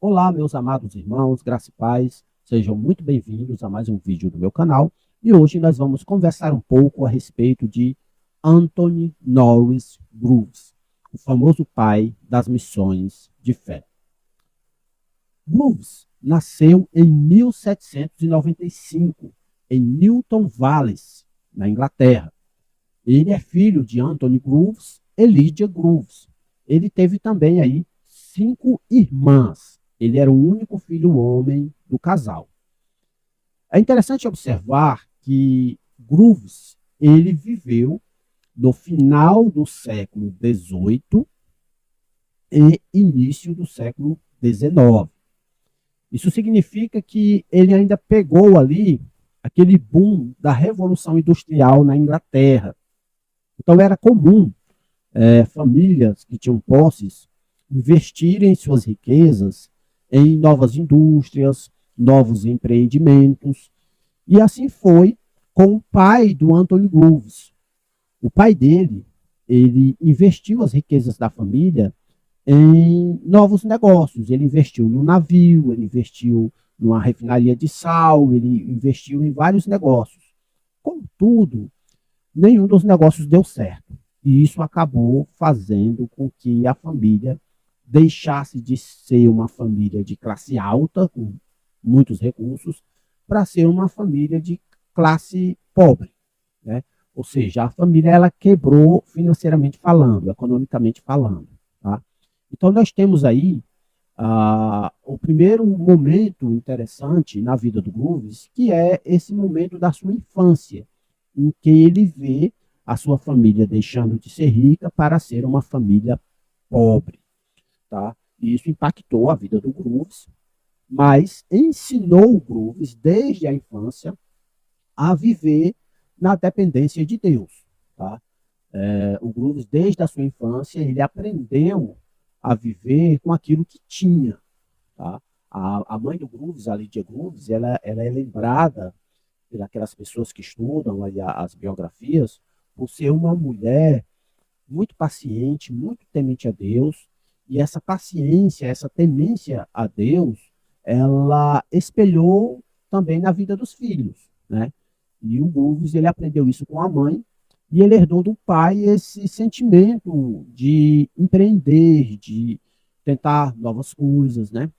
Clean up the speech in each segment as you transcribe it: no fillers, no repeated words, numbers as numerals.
Olá, meus amados irmãos, graça e paz, sejam muito bem-vindos a mais um vídeo do meu canal. E hoje nós vamos conversar um pouco a respeito de Anthony Norris Groves, o famoso pai das missões de fé. Groves nasceu em 1795, em Newton Valles, na Inglaterra. Ele é filho de Anthony Groves e Lydia Groves. Ele teve também aí 5 irmãs. Ele era o único filho homem do casal. É interessante observar que Groves ele viveu no final do século XVIII e início do século XIX. Isso significa que ele ainda pegou ali aquele boom da Revolução Industrial na Inglaterra. Então era comum famílias que tinham posses investirem suas riquezas em novas indústrias, novos empreendimentos. E assim foi com o pai do Anthony Groves. O pai dele, ele investiu as riquezas da família em novos negócios. Ele investiu no navio, ele investiu numa refinaria de sal, ele investiu em vários negócios. Contudo, nenhum dos negócios deu certo. E isso acabou fazendo com que a família deixasse de ser uma família de classe alta, com muitos recursos, para ser uma família de classe pobre, né? Ou seja, a família ela quebrou financeiramente falando, economicamente falando, tá? Então nós temos aí o primeiro momento interessante na vida do Groves, que é esse momento da sua infância, em que ele vê a sua família deixando de ser rica para ser uma família pobre, tá? E isso impactou a vida do Groves, mas ensinou o Groves desde a infância a viver na dependência de Deus, tá? O Groves, desde a sua infância, ele aprendeu a viver com aquilo que tinha, tá? A mãe do Groves, a Lydia Groves, ela é lembrada pelas pessoas que estudam aí as biografias, por ser uma mulher muito paciente, muito temente a Deus, e essa paciência, essa temência a Deus, ela espelhou também na vida dos filhos, né? E o Groves, ele aprendeu isso com a mãe, e ele herdou do pai esse sentimento de empreender, de tentar novas coisas, né?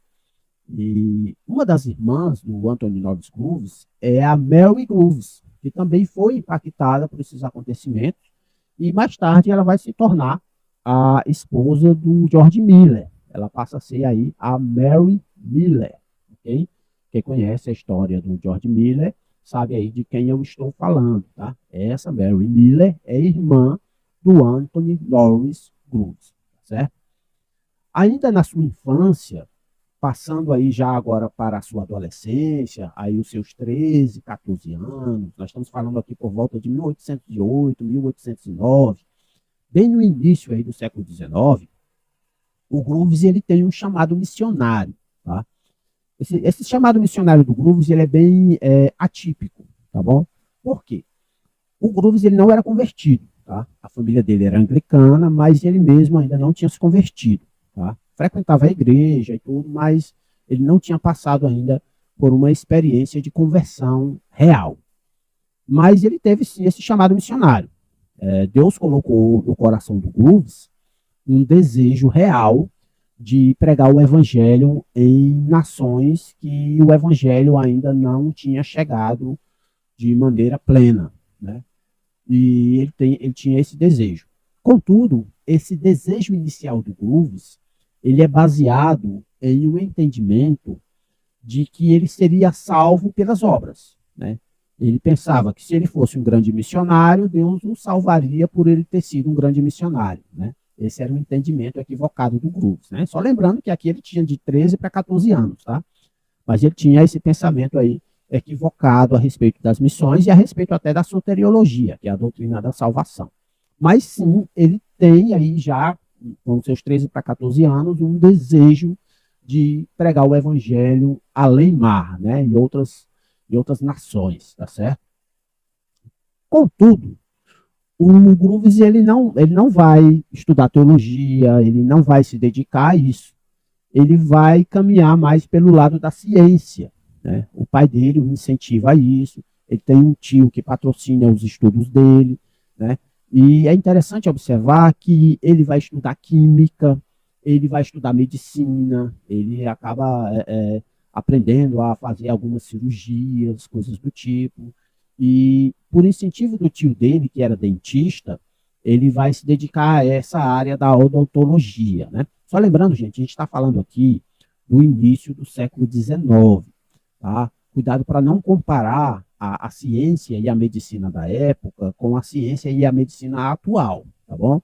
E uma das irmãs do Anthony Norris Groves é a Mary Groves, que também foi impactada por esses acontecimentos, e mais tarde ela vai se tornar a esposa do George Miller. Ela passa a ser aí a Mary Miller, ok? Quem conhece a história do George Miller sabe aí de quem eu estou falando, tá? Essa Mary Miller é irmã do Anthony Norris Groves, certo? Ainda na sua infância, passando aí já agora para a sua adolescência, aí os seus 13, 14 anos, nós estamos falando aqui por volta de 1808, 1809, bem no início aí do século XIX, o Groves ele tem um chamado missionário, tá? Esse chamado missionário do Groves ele é bem atípico, tá bom? Por quê? O Groves ele não era convertido, tá? A família dele era anglicana, mas ele mesmo ainda não tinha se convertido, tá? Frequentava a igreja e tudo, mas ele não tinha passado ainda por uma experiência de conversão real. Mas ele teve sim esse chamado missionário. Deus colocou no coração do Groves um desejo real de pregar o evangelho em nações que o evangelho ainda não tinha chegado de maneira plena, né? E ele tinha esse desejo. Contudo, esse desejo inicial do Groves, ele é baseado em um entendimento de que ele seria salvo pelas obras, né? Ele pensava que se ele fosse um grande missionário, Deus o salvaria por ele ter sido um grande missionário, né? Esse era um entendimento equivocado do Groves, né? Só lembrando que aqui ele tinha de 13 para 14 anos, tá? Mas ele tinha esse pensamento aí equivocado a respeito das missões e a respeito até da soteriologia, que é a doutrina da salvação. Mas sim, ele tem aí já, com seus 13 para 14 anos, um desejo de pregar o evangelho além mar, né, em outras nações, tá certo? Contudo, o Grooves ele não vai estudar teologia, ele não vai se dedicar a isso. ele vai caminhar mais pelo lado da ciência, né? O pai dele o incentiva a isso, ele tem um tio que patrocina os estudos dele, né? E é interessante observar que ele vai estudar química, ele vai estudar medicina, ele acaba aprendendo a fazer algumas cirurgias, coisas do tipo. E por incentivo do tio dele, que era dentista, ele vai se dedicar a essa área da odontologia, né? Só lembrando, gente, a gente está falando aqui do início do século XIX, tá? Cuidado para não comparar a ciência e a medicina da época com a ciência e a medicina atual, tá bom?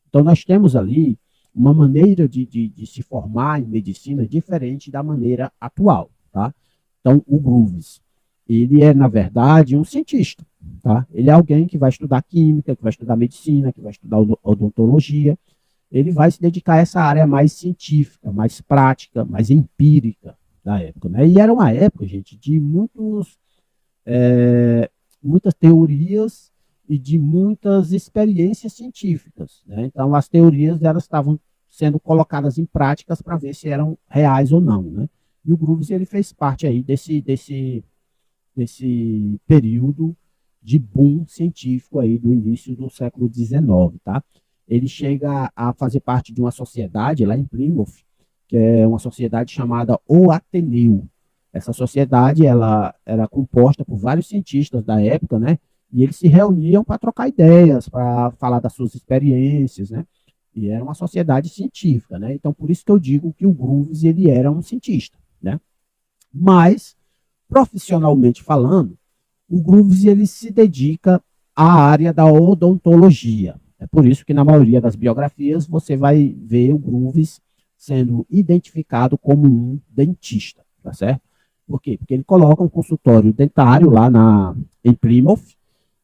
Então, nós temos ali uma maneira de se formar em medicina diferente da maneira atual, tá? Então, o Grooves, ele é, na verdade, um cientista, tá? Ele é alguém que vai estudar química, que vai estudar medicina, que vai estudar odontologia. Ele vai se dedicar a essa área mais científica, mais prática, mais empírica da época, né? E era uma época, gente, de muitas teorias e de muitas experiências científicas, né? Então, as teorias elas estavam sendo colocadas em práticas para ver se eram reais ou não, né? E o Grooves ele fez parte aí desse período de boom científico aí do início do século XIX, tá? Ele chega a fazer parte de uma sociedade lá em Plymouth, que é uma sociedade chamada O Ateneu. Essa sociedade ela era composta por vários cientistas da época, né? E eles se reuniam para trocar ideias, para falar das suas experiências, né? E era uma sociedade científica, né? Então, por isso que eu digo que o Grooves ele era um cientista, né? Mas, profissionalmente falando, o Grooves ele se dedica à área da odontologia. É por isso que na maioria das biografias você vai ver o Grooves sendo identificado como um dentista, tá certo? Por quê? Porque ele coloca um consultório dentário lá em Plymouth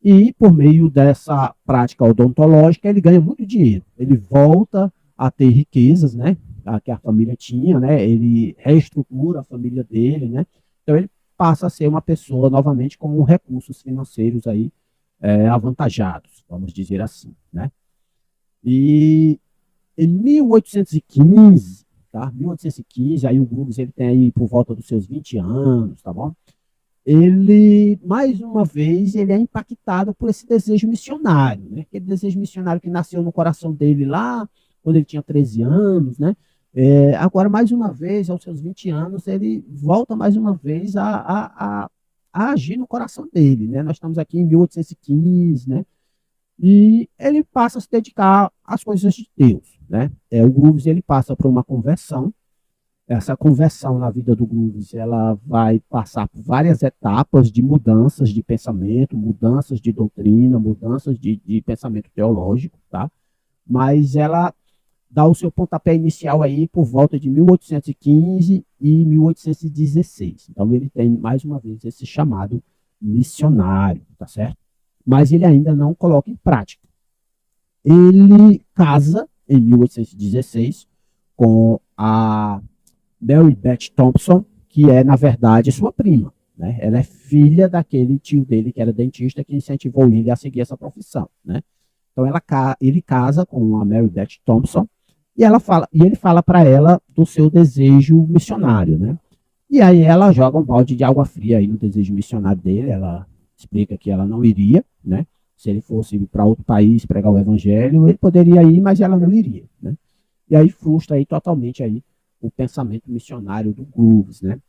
e por meio dessa prática odontológica ele ganha muito dinheiro. Ele volta a ter riquezas, né? Que a família tinha, né? Ele reestrutura a família dele, né? Então ele passa a ser uma pessoa novamente com recursos financeiros aí avantajados, vamos dizer assim, né? E em 1815, tá? 1815, aí o Grooves ele tem aí por volta dos seus 20 anos, tá bom? Ele, mais uma vez, ele é impactado por esse desejo missionário, né? Aquele desejo missionário que nasceu no coração dele lá, quando ele tinha 13 anos, né? Agora, mais uma vez, aos seus 20 anos, ele volta mais uma vez a agir no coração dele, né? Nós estamos aqui em 1815, né? E ele passa a se dedicar às coisas de Deus, né? O Grooves, ele passa por uma conversão. Essa conversão na vida do Grooves, ela vai passar por várias etapas de mudanças de pensamento, mudanças de doutrina, mudanças de pensamento teológico, tá? Mas ela dá o seu pontapé inicial aí por volta de 1815 e 1816. Então ele tem, mais uma vez, esse chamado missionário, tá certo? Mas ele ainda não coloca em prática. Ele casa em 1816 com a Mary Beth Thompson, que é, na verdade, sua prima, né? Ela é filha daquele tio dele que era dentista que incentivou ele a seguir essa profissão, né? Então ele casa com a Mary Beth Thompson e ele fala para ela do seu desejo missionário, né? E aí ela joga um balde de água fria aí no desejo missionário dele. Ela explica que ela não iria, né? Se ele fosse para outro país pregar o evangelho, ele poderia ir, mas ela não iria, né? E aí frustra aí totalmente aí o pensamento missionário do Grooves, né?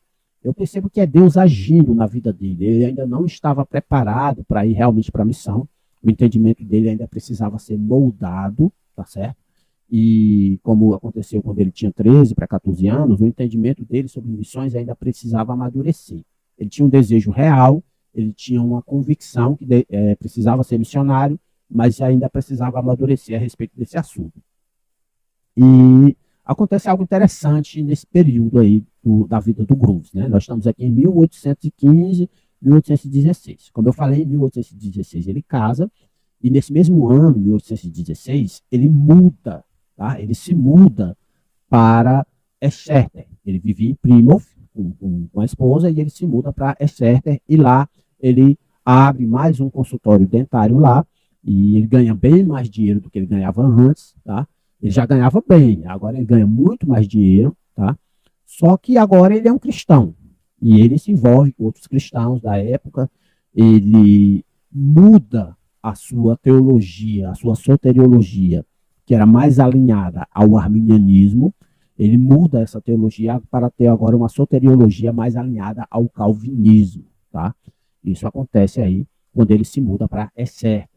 Eu percebo que é Deus agindo na vida dele. Ele ainda não estava preparado para ir realmente para a missão. O entendimento dele ainda precisava ser moldado, tá certo? E como aconteceu quando ele tinha 13 para 14 anos, o entendimento dele sobre missões ainda precisava amadurecer. Ele tinha um desejo real, ele tinha uma convicção que precisava ser missionário, mas ainda precisava amadurecer a respeito desse assunto. E acontece algo interessante nesse período aí da vida do Grooves, né? Nós estamos aqui em 1815, 1816. Como eu falei, em 1816 ele casa, e nesse mesmo ano, 1816, ele muda, tá? Ele se muda para Exeter. Ele vivia em Plymouth com a esposa e ele se muda para Exeter e lá ele abre mais um consultório dentário lá e ele ganha bem mais dinheiro do que ele ganhava antes, tá? Ele já ganhava bem, agora ele ganha muito mais dinheiro, tá? Só que agora ele é um cristão. E ele se envolve com outros cristãos da época, ele muda a sua teologia, a sua soteriologia, que era mais alinhada ao arminianismo, ele muda essa teologia para ter agora uma soteriologia mais alinhada ao calvinismo, tá? Isso acontece aí quando ele se muda para Esser.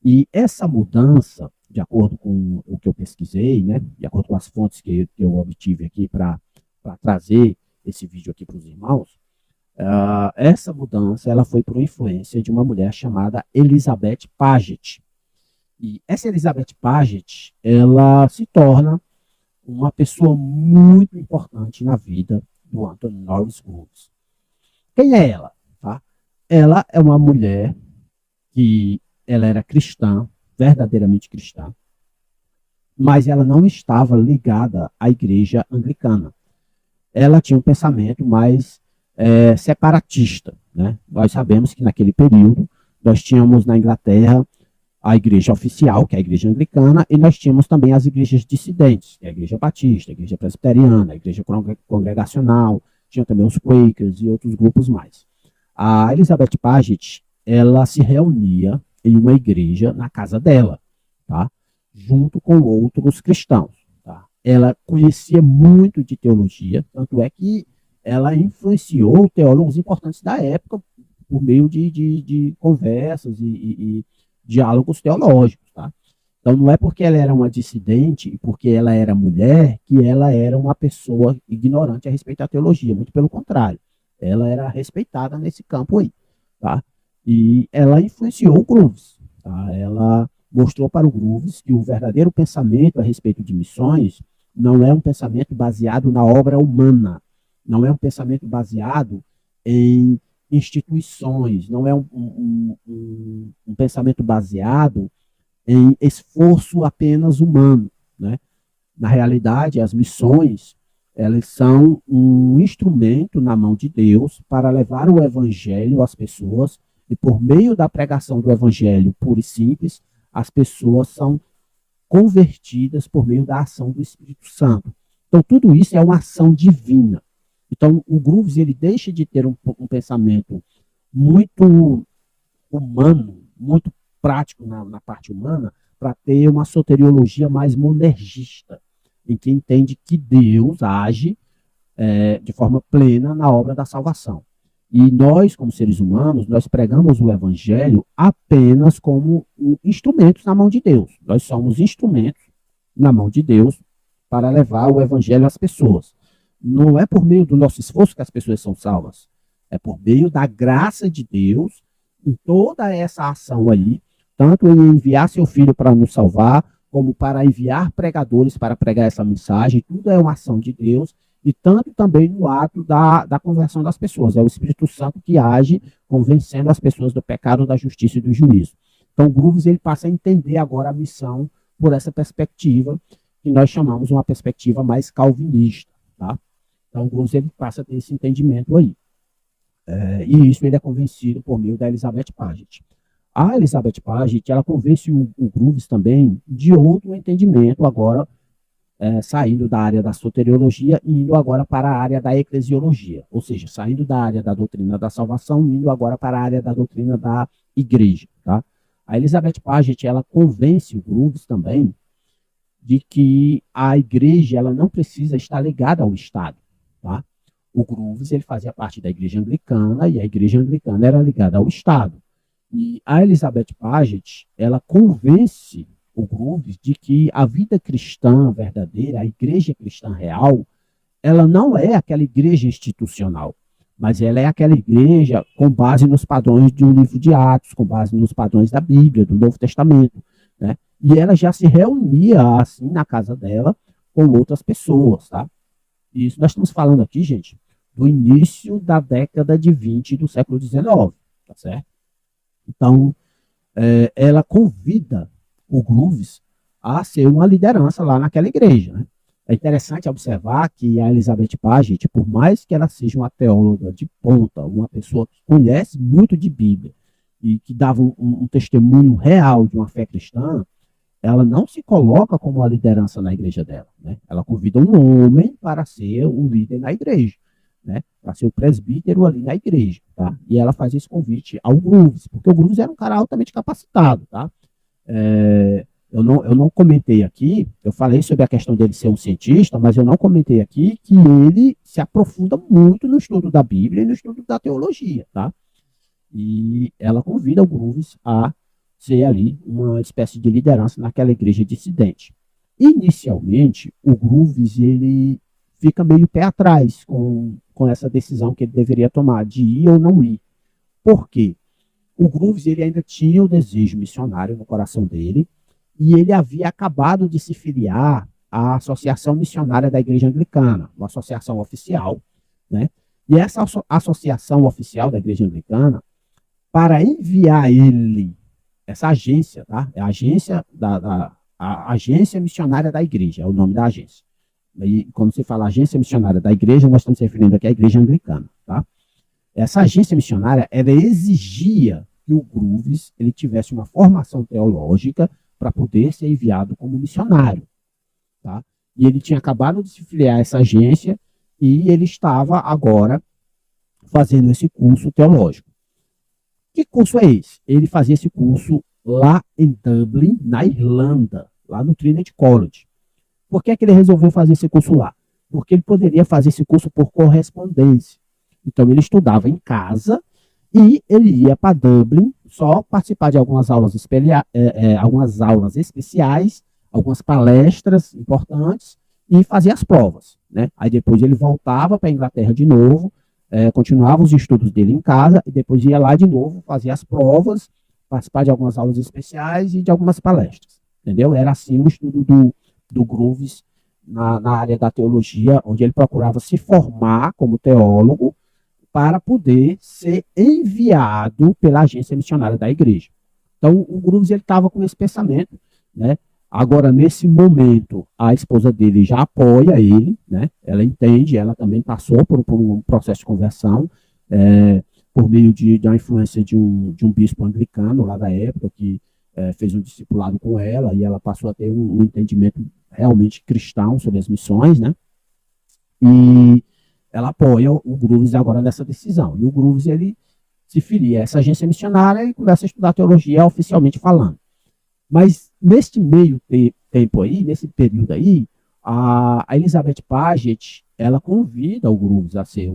E essa mudança, de acordo com o que eu pesquisei, né, de acordo com as fontes que eu obtive aqui para trazer esse vídeo aqui para os irmãos, essa mudança ela foi por influência de uma mulher chamada Elizabeth Paget. E essa Elizabeth Paget, ela se torna uma pessoa muito importante na vida do Anthony Norris Groves. Quem é ela? Tá? Ela é uma mulher que ela era cristã, verdadeiramente cristã, mas ela não estava ligada à igreja anglicana. Ela tinha um pensamento mais separatista, né? Nós sabemos que naquele período nós tínhamos na Inglaterra a igreja oficial, que é a igreja anglicana, e nós tínhamos também as igrejas dissidentes, que é a igreja batista, a igreja presbiteriana, a igreja congregacional, tinha também os Quakers e outros grupos mais. A Elizabeth Paget, ela se reunia em uma igreja na casa dela, tá? Junto com outros cristãos. Tá? Ela conhecia muito de teologia, tanto é que ela influenciou teólogos importantes da época por meio de conversas e diálogos teológicos. Tá? Então, não é porque ela era uma dissidente e porque ela era mulher que ela era uma pessoa ignorante a respeito da teologia. Muito pelo contrário. Ela era respeitada nesse campo aí. Tá? E ela influenciou o Groves. Tá? Ela mostrou para o Groves que o verdadeiro pensamento a respeito de missões não é um pensamento baseado na obra humana, não é um pensamento baseado em instituições, não é um pensamento baseado em esforço apenas humano. Né? Na realidade, as missões elas são um instrumento na mão de Deus para levar o evangelho às pessoas e por meio da pregação do evangelho puro e simples, as pessoas são convertidas por meio da ação do Espírito Santo. Então, tudo isso é uma ação divina. Então, o Groves ele deixa de ter um pensamento muito humano, muito prático na parte humana, para ter uma soteriologia mais monergista, em que entende que Deus age de forma plena na obra da salvação. E nós, como seres humanos, nós pregamos o evangelho apenas como instrumentos na mão de Deus. Nós somos instrumentos na mão de Deus para levar o evangelho às pessoas. Não é por meio do nosso esforço que as pessoas são salvas. É por meio da graça de Deus em toda essa ação aí, tanto em enviar seu filho para nos salvar, como para enviar pregadores para pregar essa mensagem. Tudo é uma ação de Deus. E tanto também no ato da conversão das pessoas. É o Espírito Santo que age convencendo as pessoas do pecado, da justiça e do juízo. Então, Groves ele passa a entender agora a missão por essa perspectiva, que nós chamamos uma perspectiva mais calvinista. Tá? Então, Groves ele passa a ter esse entendimento aí. E isso ele é convencido por meio da Elizabeth Paget. A Elizabeth Paget, ela convence o Groves também de outro entendimento agora, saindo da área da soteriologia e indo agora para a área da eclesiologia, ou seja, saindo da área da doutrina da salvação e indo agora para a área da doutrina da igreja. Tá? A Elizabeth Paget, ela convence o Groves também de que a igreja ela não precisa estar ligada ao Estado. Tá? O Groves ele fazia parte da igreja anglicana e a igreja anglicana era ligada ao Estado. E a Elizabeth Paget, ela convence o Groves de que a vida cristã verdadeira, a igreja cristã real, ela não é aquela igreja institucional, mas ela é aquela igreja com base nos padrões do livro de Atos, com base nos padrões da Bíblia, do Novo Testamento. Né? E ela já se reunia assim na casa dela com outras pessoas. Tá? E isso nós estamos falando aqui, gente, do início da década de 20 do século XIX. Tá certo? Então, ela convida o Groves a ser uma liderança lá naquela igreja. Né? É interessante observar que a Elizabeth Paget, por mais que ela seja uma teóloga de ponta, uma pessoa que conhece muito de Bíblia e que dava um testemunho real de uma fé cristã, ela não se coloca como a liderança na igreja dela, né? Ela convida um homem para ser o líder na igreja, né? Para ser o presbítero ali na igreja, tá? E ela faz esse convite ao Grooves, porque o Grooves era um cara altamente capacitado, tá? Eu não comentei aqui, eu falei sobre a questão dele ser um cientista, mas eu não comentei aqui que ele se aprofunda muito no estudo da Bíblia e no estudo da teologia, tá? E ela convida o Grooves a ser ali uma espécie de liderança naquela igreja dissidente. Inicialmente, o Grooves, ele fica meio pé atrás com essa decisão que ele deveria tomar de ir ou não ir. Por quê? O Grooves, ele ainda tinha o desejo missionário no coração dele, e ele havia acabado de se filiar à Associação Missionária da Igreja Anglicana, uma associação oficial, né? E essa associação oficial da Igreja Anglicana, para enviar ele, essa agência, tá? É a agência, a agência missionária da igreja, é o nome da agência. E quando se fala agência missionária da igreja, nós estamos se referindo aqui à Igreja Anglicana, tá? Essa agência missionária, ela exigia que o Grooves ele tivesse uma formação teológica para poder ser enviado como missionário, tá? E ele tinha acabado de se filiar a essa agência e ele estava agora fazendo esse curso teológico. Que curso é esse? Ele fazia esse curso lá em Dublin, na Irlanda, lá no Trinity College. Por que é que ele resolveu fazer esse curso lá? Porque ele poderia fazer esse curso por correspondência. Então, ele estudava em casa e ele ia para Dublin só participar de algumas aulas especiais, algumas palestras importantes e fazia as provas, né? Aí depois ele voltava para a Inglaterra de novo, continuava os estudos dele em casa e depois ia lá de novo fazer as provas, participar de algumas aulas especiais e de algumas palestras, entendeu? Era assim o estudo do Grooves na área da teologia, onde ele procurava se formar como teólogo para poder ser enviado pela agência missionária da igreja. Então, o Grooves estava com esse pensamento, né? Agora, nesse momento, a esposa dele já apoia ele, né? Ela entende, ela também passou por um processo de conversão, por meio de uma influência de um bispo anglicano lá da época, que fez um discipulado com ela, e ela passou a ter um entendimento realmente cristão sobre as missões, né? E ela apoia o Grooves agora nessa decisão. E o Grooves, ele se filia a essa agência missionária e começa a estudar teologia oficialmente falando. Mas neste meio tempo aí, nesse período aí, a Elizabeth Paget, ela convida o Grooves a ser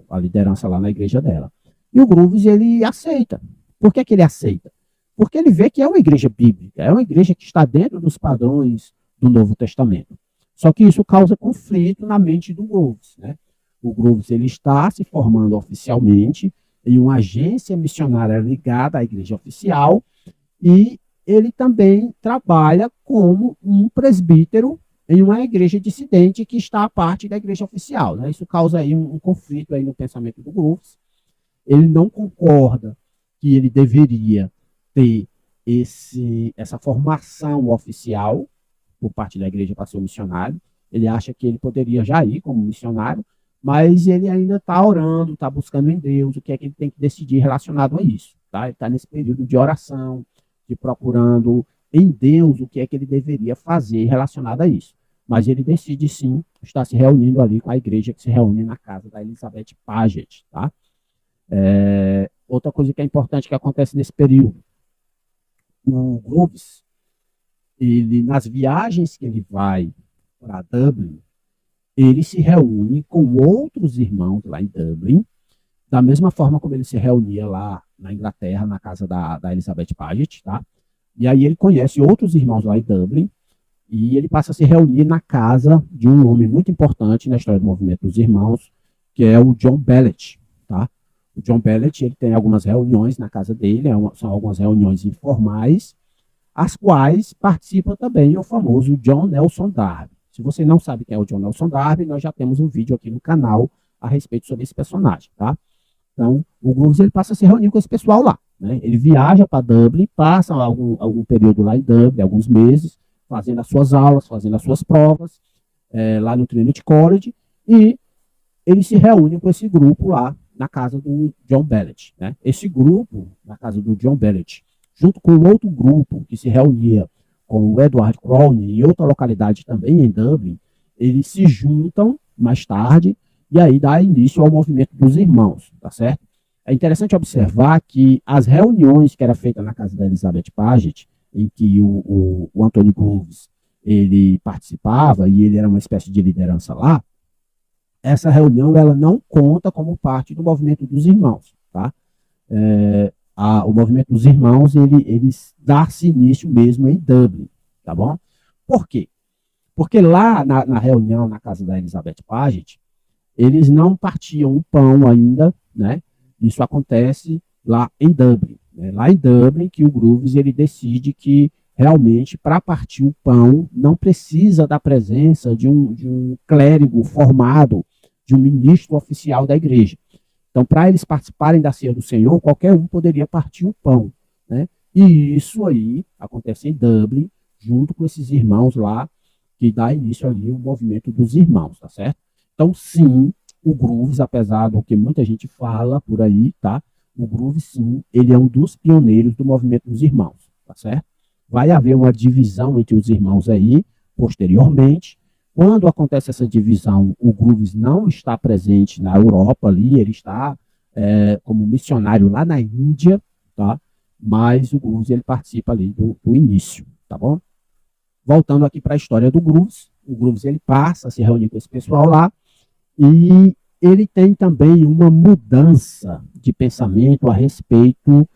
a liderança lá na igreja dela. E o Grooves, ele aceita. Por que ele aceita? Porque ele vê que é uma igreja bíblica, é uma igreja que está dentro dos padrões do Novo Testamento. Só que isso causa conflito na mente do Grooves, né? O Grooves, ele está se formando oficialmente em uma agência missionária ligada à igreja oficial e ele também trabalha como um presbítero em uma igreja dissidente que está à parte da igreja oficial, né? Isso causa aí um conflito aí no pensamento do Grooves. Ele não concorda que ele deveria ter essa formação oficial por parte da igreja para ser um missionário. Ele acha que ele poderia já ir como missionário, mas ele ainda está orando, está buscando em Deus o que é que ele tem que decidir relacionado a isso, tá? Ele está nesse período de oração, de procurando em Deus o que é que ele deveria fazer relacionado a isso. Mas ele decide, sim, estar se reunindo ali com a igreja que se reúne na casa da Elizabeth Paget, tá? Outra coisa que é importante que acontece nesse período, o Grooves, ele, nas viagens que ele vai para Dublin, ele se reúne com outros irmãos lá em Dublin, da mesma forma como ele se reunia lá na Inglaterra, na casa da Elizabeth Paget, tá? E aí ele conhece outros irmãos lá em Dublin, e ele passa a se reunir na casa de um homem muito importante na história do movimento dos irmãos, que é o John Bellet, tá? O John Bellet, ele tem algumas reuniões na casa dele, são algumas reuniões informais, as quais participa também o famoso John Nelson Darby. Se você não sabe quem é o John Nelson Darby, nós já temos um vídeo aqui no canal a respeito sobre esse personagem, tá? Então, o Grooves, ele passa a se reunir com esse pessoal lá, né? Ele viaja para Dublin, passa algum período lá em Dublin, alguns meses, fazendo as suas aulas, fazendo as suas provas, lá no Trinity College, e ele se reúne com esse grupo lá na casa do John Bellet, né? Esse grupo, na casa do John Bellet, junto com outro grupo que se reunia com o Edward Crowley em outra localidade também em Dublin, eles se juntam mais tarde e aí dá início ao movimento dos irmãos, tá certo? É interessante observar que as reuniões que eram feitas na casa da Elizabeth Paget, em que o Anthony Groves ele participava e ele era uma espécie de liderança lá, essa reunião ela não conta como parte do movimento dos irmãos, tá? O movimento dos irmãos ele dá-se início mesmo em Dublin, tá bom? Por quê? Porque lá na reunião na casa da Elizabeth Paget, eles não partiam o pão ainda, né? Isso acontece lá em Dublin. Né? Lá em Dublin que o Groves ele decide que realmente para partir o pão não precisa da presença de um clérigo formado, de um ministro oficial da igreja. Então, para eles participarem da ceia do Senhor, qualquer um poderia partir o pão. Né? E isso aí acontece em Dublin, junto com esses irmãos lá, que dá início ali o movimento dos irmãos, tá certo? Então, sim, o Groves, apesar do que muita gente fala por aí, tá? O Groves, sim, ele é um dos pioneiros do movimento dos irmãos, tá certo? Vai haver uma divisão entre os irmãos aí, posteriormente. Quando acontece essa divisão, o Groves não está presente na Europa ali, ele está como missionário lá na Índia, tá? Mas o Groves, ele participa ali do início, tá bom? Voltando aqui para a história do Groves, o Groves, ele passa a se reunir com esse pessoal lá, e ele tem também uma mudança de pensamento a respeito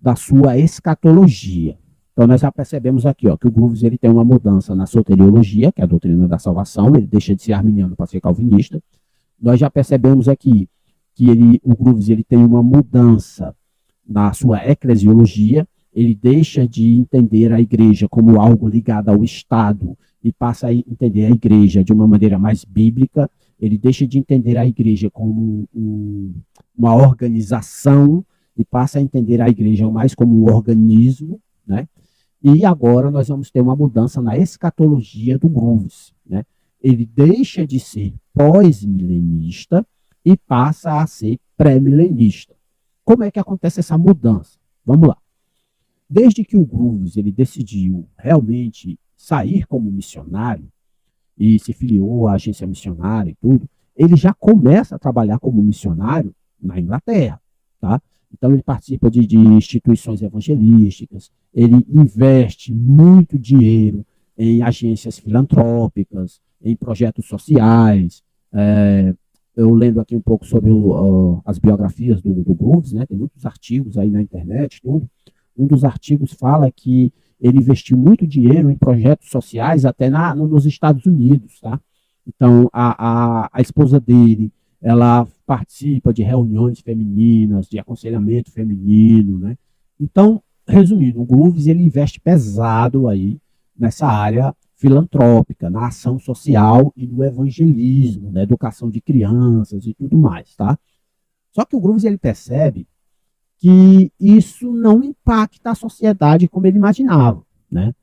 da sua escatologia. Então, nós já percebemos aqui ó, que o Groves ele tem uma mudança na soteriologia, que é a doutrina da salvação, ele deixa de ser arminiano para ser calvinista. Nós já percebemos aqui que o Groves ele tem uma mudança na sua eclesiologia, ele deixa de entender a igreja como algo ligado ao Estado e passa a entender a igreja de uma maneira mais bíblica. Ele deixa de entender a igreja como uma organização e passa a entender a igreja mais como um organismo, né? E agora nós vamos ter uma mudança na escatologia do Groves, né? Ele deixa de ser pós-milenista e passa a ser pré-milenista. Como é que acontece essa mudança? Vamos lá. Desde que o Groves ele decidiu realmente sair como missionário, e se filiou à agência missionária e tudo, ele já começa a trabalhar como missionário na Inglaterra, tá? Então ele participa de instituições evangelísticas, ele investe muito dinheiro em agências filantrópicas, em projetos sociais. Eu lendo aqui um pouco sobre as biografias do Groves, né? Tem muitos artigos aí na internet, tudo. Um dos artigos fala que ele investiu muito dinheiro em projetos sociais até nos Estados Unidos, tá? Então, a esposa dele, ela participa de reuniões femininas, de aconselhamento feminino, né? Então, resumindo, o Groves, ele investe pesado aí nessa área filantrópica, na ação social e no evangelismo, na educação de crianças e tudo mais, tá? Só que o Groves, ele percebe que isso não impacta a sociedade como ele imaginava, né?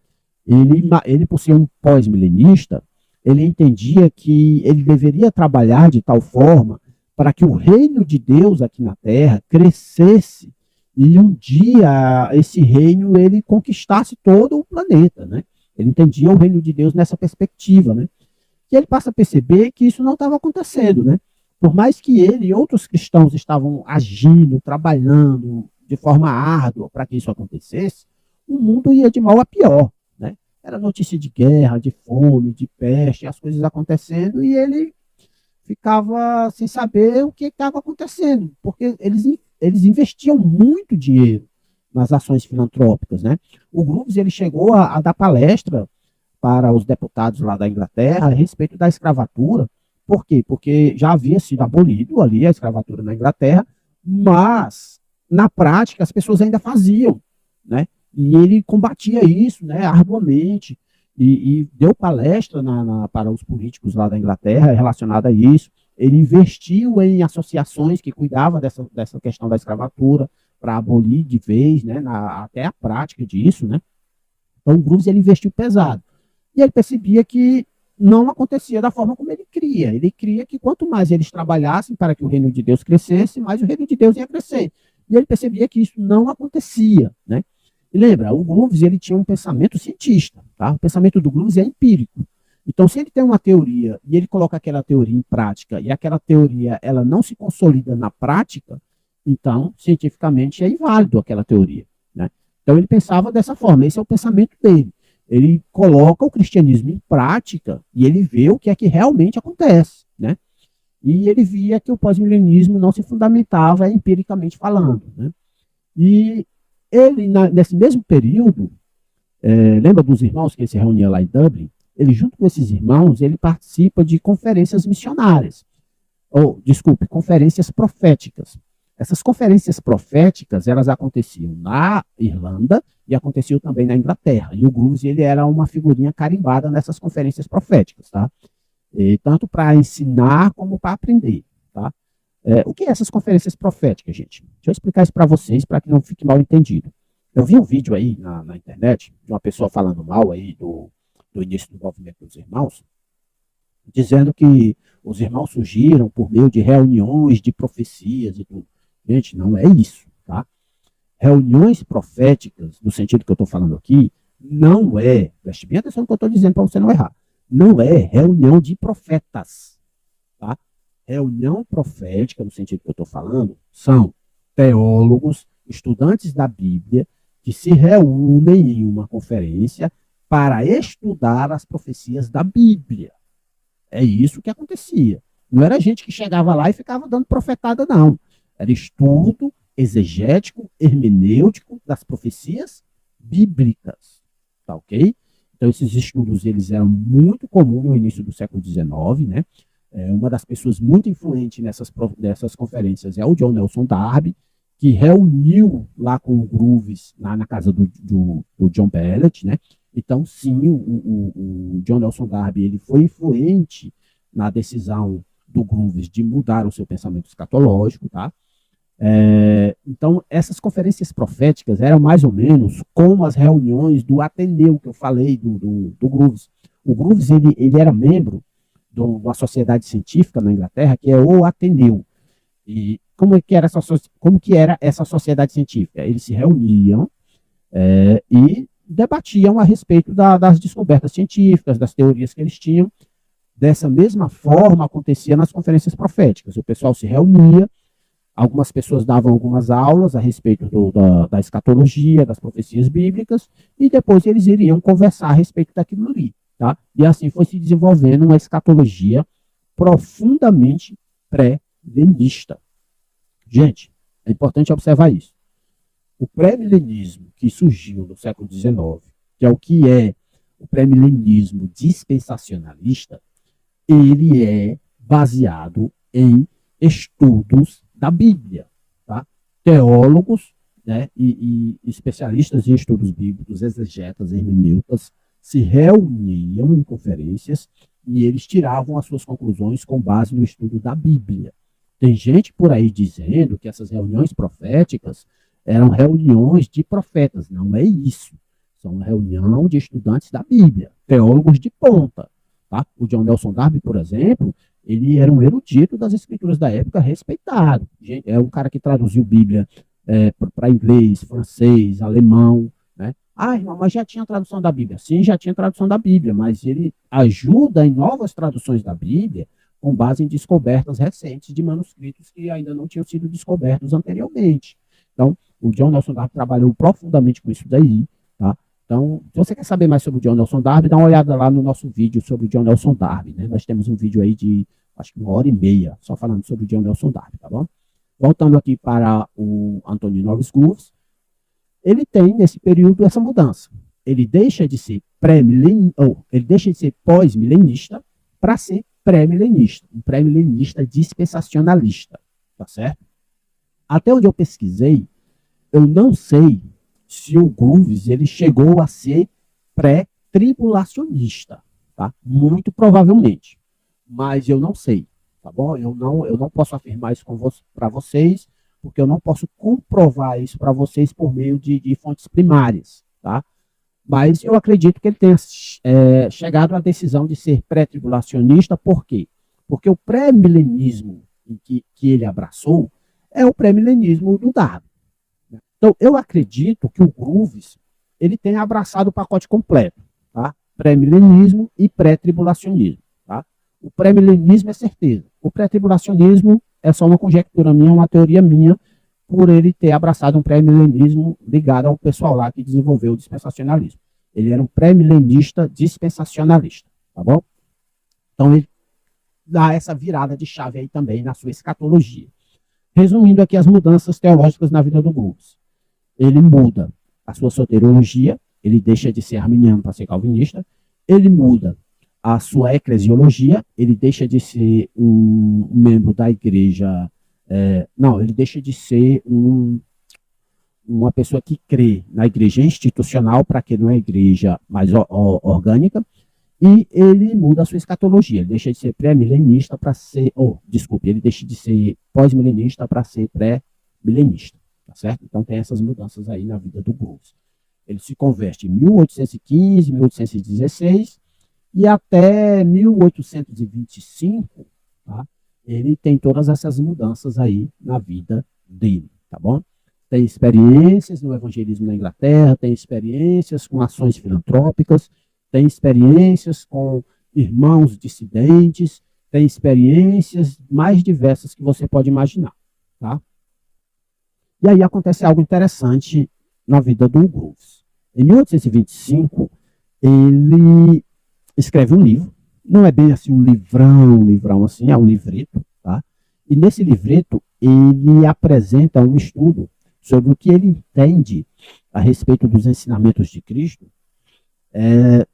Ele por ser um pós-milenista, ele entendia que ele deveria trabalhar de tal forma para que o reino de Deus aqui na Terra crescesse e um dia esse reino ele conquistasse todo o planeta, né? Ele entendia o reino de Deus nessa perspectiva, né? E ele passa a perceber que isso não estava acontecendo, né? Por mais que ele e outros cristãos estavam agindo, trabalhando de forma árdua para que isso acontecesse, o mundo ia de mal a pior, né? Era notícia de guerra, de fome, de peste, as coisas acontecendo e ele ficava sem saber o que estava acontecendo, porque eles investiam muito dinheiro nas ações filantrópicas, né? O Groves ele chegou a dar palestra para os deputados lá da Inglaterra a respeito da escravatura. Por quê? Porque já havia sido abolido ali a escravatura na Inglaterra, mas na prática as pessoas ainda faziam, né? E ele combatia isso, né, arduamente, e deu palestra para os políticos lá da Inglaterra relacionada a isso. Ele investiu em associações que cuidavam dessa questão da escravatura para abolir de vez, né, até a prática disso, né? Então o Groves ele investiu pesado. E ele percebia que não acontecia da forma como ele cria. Ele cria que quanto mais eles trabalhassem para que o reino de Deus crescesse, mais o reino de Deus ia crescer. E ele percebia que isso não acontecia, né? E lembra, o Grooves ele tinha um pensamento cientista, tá? O pensamento do Grooves é empírico. Então, se ele tem uma teoria e ele coloca aquela teoria em prática e aquela teoria ela não se consolida na prática, então, cientificamente, é inválido aquela teoria, né? Então, ele pensava dessa forma, esse é o pensamento dele. Ele coloca o cristianismo em prática e ele vê o que é que realmente acontece, né? E ele via que o pós-milenismo não se fundamentava empiricamente falando, né? E ele, nesse mesmo período, lembra dos irmãos que ele se reunia lá em Dublin? Ele, junto com esses irmãos, ele participa de conferências missionárias, ou, desculpe, conferências proféticas. Essas conferências proféticas, elas aconteciam na Irlanda e aconteciam também na Inglaterra. E o Grooves, ele era uma figurinha carimbada nessas conferências proféticas, tá? E tanto para ensinar como para aprender, tá? O que é essas conferências proféticas, gente? Deixa eu explicar isso para vocês, para que não fique mal entendido. Eu vi um vídeo aí na internet de uma pessoa falando mal aí do início do movimento dos irmãos, dizendo que os irmãos surgiram por meio de reuniões de profecias e tudo. Gente, não é isso, tá? Reuniões proféticas, no sentido que eu estou falando aqui, não é, preste bem atenção no que eu estou dizendo para você não errar, não é reunião de profetas, tá? Reunião profética, no sentido que eu estou falando, são teólogos, estudantes da Bíblia, que se reúnem em uma conferência para estudar as profecias da Bíblia. É isso que acontecia. Não era gente que chegava lá e ficava dando profetada, não. Era estudo exegético, hermenêutico das profecias bíblicas. Tá ok? Então, esses estudos eles eram muito comuns no início do século XIX, né? Uma das pessoas muito influentes nessas conferências é o John Nelson Darby, que reuniu lá com o Grooves, lá na casa do John Bellet, né? Então, sim, o John Nelson Darby ele foi influente na decisão do Grooves de mudar o seu pensamento escatológico, tá? Então, essas conferências proféticas eram mais ou menos como as reuniões do Ateneu, que eu falei, do Grooves. O Grooves ele era membro de uma sociedade científica na Inglaterra, que é o Ateneu. E como que era essa sociedade científica? Eles se reuniam e debatiam a respeito das descobertas científicas, das teorias que eles tinham. Dessa mesma forma acontecia nas conferências proféticas. O pessoal se reunia, algumas pessoas davam algumas aulas a respeito da escatologia, das profecias bíblicas, e depois eles iriam conversar a respeito daquilo ali. Tá? E assim foi se desenvolvendo uma escatologia profundamente pré-milenista. Gente, é importante observar isso. O pré-milenismo que surgiu no século XIX, que é o pré-milenismo dispensacionalista, ele é baseado em estudos da Bíblia. Tá? Teólogos, né, e especialistas em estudos bíblicos, exegetas, hermeneutas, se reuniam em conferências e eles tiravam as suas conclusões com base no estudo da Bíblia. Tem gente por aí dizendo que essas reuniões proféticas eram reuniões de profetas. Não é isso. São reunião de estudantes da Bíblia, teólogos de ponta. Tá? O John Nelson Darby, por exemplo, ele era um erudito das escrituras da época, respeitado. É um cara que traduziu Bíblia para inglês, francês, alemão. Né? Ah, irmão, mas já tinha tradução da Bíblia. Sim, já tinha tradução da Bíblia, mas ele ajuda em novas traduções da Bíblia com base em descobertas recentes de manuscritos que ainda não tinham sido descobertos anteriormente. Então, o John Nelson Darby trabalhou profundamente com isso daí, tá? Então, se você quer saber mais sobre o John Nelson Darby, dá uma olhada lá no nosso vídeo sobre o John Nelson Darby, né? Nós temos um vídeo aí de, acho que 1h30, só falando sobre o John Nelson Darby, tá bom? Voltando aqui para o Anthony Norris Grooves, ele tem, nesse período, essa mudança. Ele deixa de ser ele deixa de ser pós-milenista para ser pré-milenista, um pré-milenista dispensacionalista, tá certo? Até onde eu pesquisei, eu não sei se o Grooves ele chegou a ser pré-tribulacionista, tá? Muito provavelmente, mas eu não sei, tá bom? Eu não posso afirmar isso para vocês, porque eu não posso comprovar isso para vocês por meio de fontes primárias, tá? Mas eu acredito que ele tenha chegado à decisão de ser pré-tribulacionista, por quê? Porque o pré-milenismo que ele abraçou é o pré-milenismo do Darby. Então, eu acredito que o Grooves ele tem abraçado o pacote completo, tá? Pré-milenismo e pré-tribulacionismo, tá? O pré-milenismo é certeza. O pré-tribulacionismo é só uma conjectura minha, uma teoria minha, por ele ter abraçado um pré-milenismo ligado ao pessoal lá que desenvolveu o dispensacionalismo. Ele era um pré-milenista dispensacionalista, tá bom? Então ele dá essa virada de chave aí também na sua escatologia. Resumindo aqui as mudanças teológicas na vida do Groves. Ele muda a sua soteriologia, ele deixa de ser arminiano para ser calvinista, ele muda a sua eclesiologia, ele deixa de ser um membro da igreja, ele deixa de ser uma pessoa que crê na igreja institucional para que não é igreja mais orgânica, e ele muda a sua escatologia, ele deixa de ser pré-milenista para ser, ele deixa de ser pós-milenista para ser pré-milenista, tá certo? Então tem essas mudanças aí na vida do Groves. Ele se converte em 1815, 1816 e até 1825, tá? Ele tem todas essas mudanças aí na vida dele, tá bom? Tem experiências no evangelismo na Inglaterra, tem experiências com ações filantrópicas, tem experiências com irmãos dissidentes, tem experiências mais diversas que você pode imaginar, tá? E aí acontece algo interessante na vida do Groves. Em 1825, ele escreve um livro, não é bem assim um livrão assim, é um livreto, tá? E nesse livreto ele apresenta um estudo sobre o que ele entende a respeito dos ensinamentos de Cristo,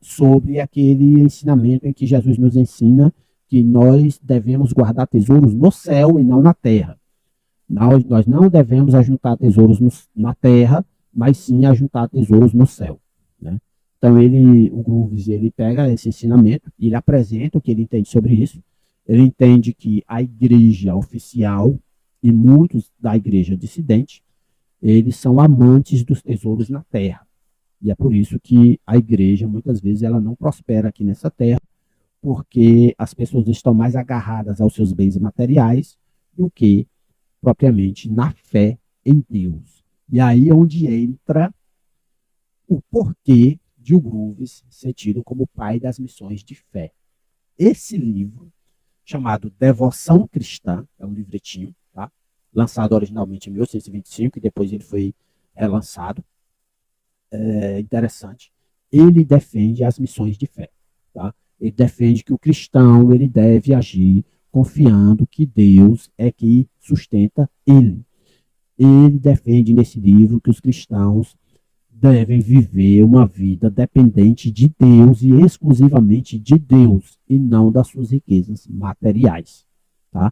sobre aquele ensinamento em que Jesus nos ensina que nós devemos guardar tesouros no céu e não na terra. Nós não devemos ajuntar tesouros na terra, mas sim ajuntar tesouros no céu, né? Então o Groves, ele pega esse ensinamento e ele apresenta o que ele entende sobre isso. Ele entende que a igreja oficial e muitos da igreja dissidente, eles são amantes dos tesouros na terra. E é por isso que a igreja, muitas vezes, ela não prospera aqui nessa terra, porque as pessoas estão mais agarradas aos seus bens materiais do que, propriamente, na fé em Deus. E aí é onde entra o porquê de o Groves ser tido como pai das missões de fé. Esse livro, chamado Devoção Cristã, é um livretinho, tá? Lançado originalmente em 1825 e depois ele foi relançado. Interessante. Ele defende as missões de fé, tá? Ele defende que o cristão ele deve agir confiando que Deus é que sustenta ele. Ele defende nesse livro que os cristãos devem viver uma vida dependente de Deus e exclusivamente de Deus e não das suas riquezas materiais, tá?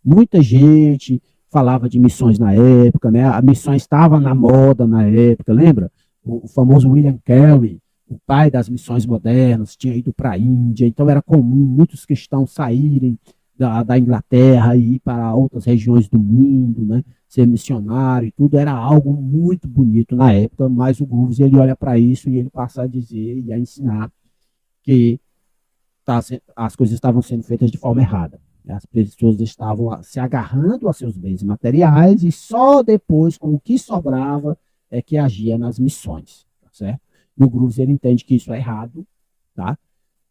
Muita gente falava de missões na época, né? A missão estava na moda na época, lembra? O famoso William Carey, o pai das missões modernas, tinha ido para a Índia, então era comum muitos cristãos saírem da Inglaterra e ir para outras regiões do mundo, né? Ser missionário e tudo, era algo muito bonito na época, mas o Groves, ele olha para isso e ele passa a dizer e a ensinar que as coisas estavam sendo feitas de forma errada. As pessoas estavam se agarrando a seus bens materiais e só depois, com o que sobrava, é que agia nas missões, tá certo? E o Groves, ele entende que isso é errado, tá?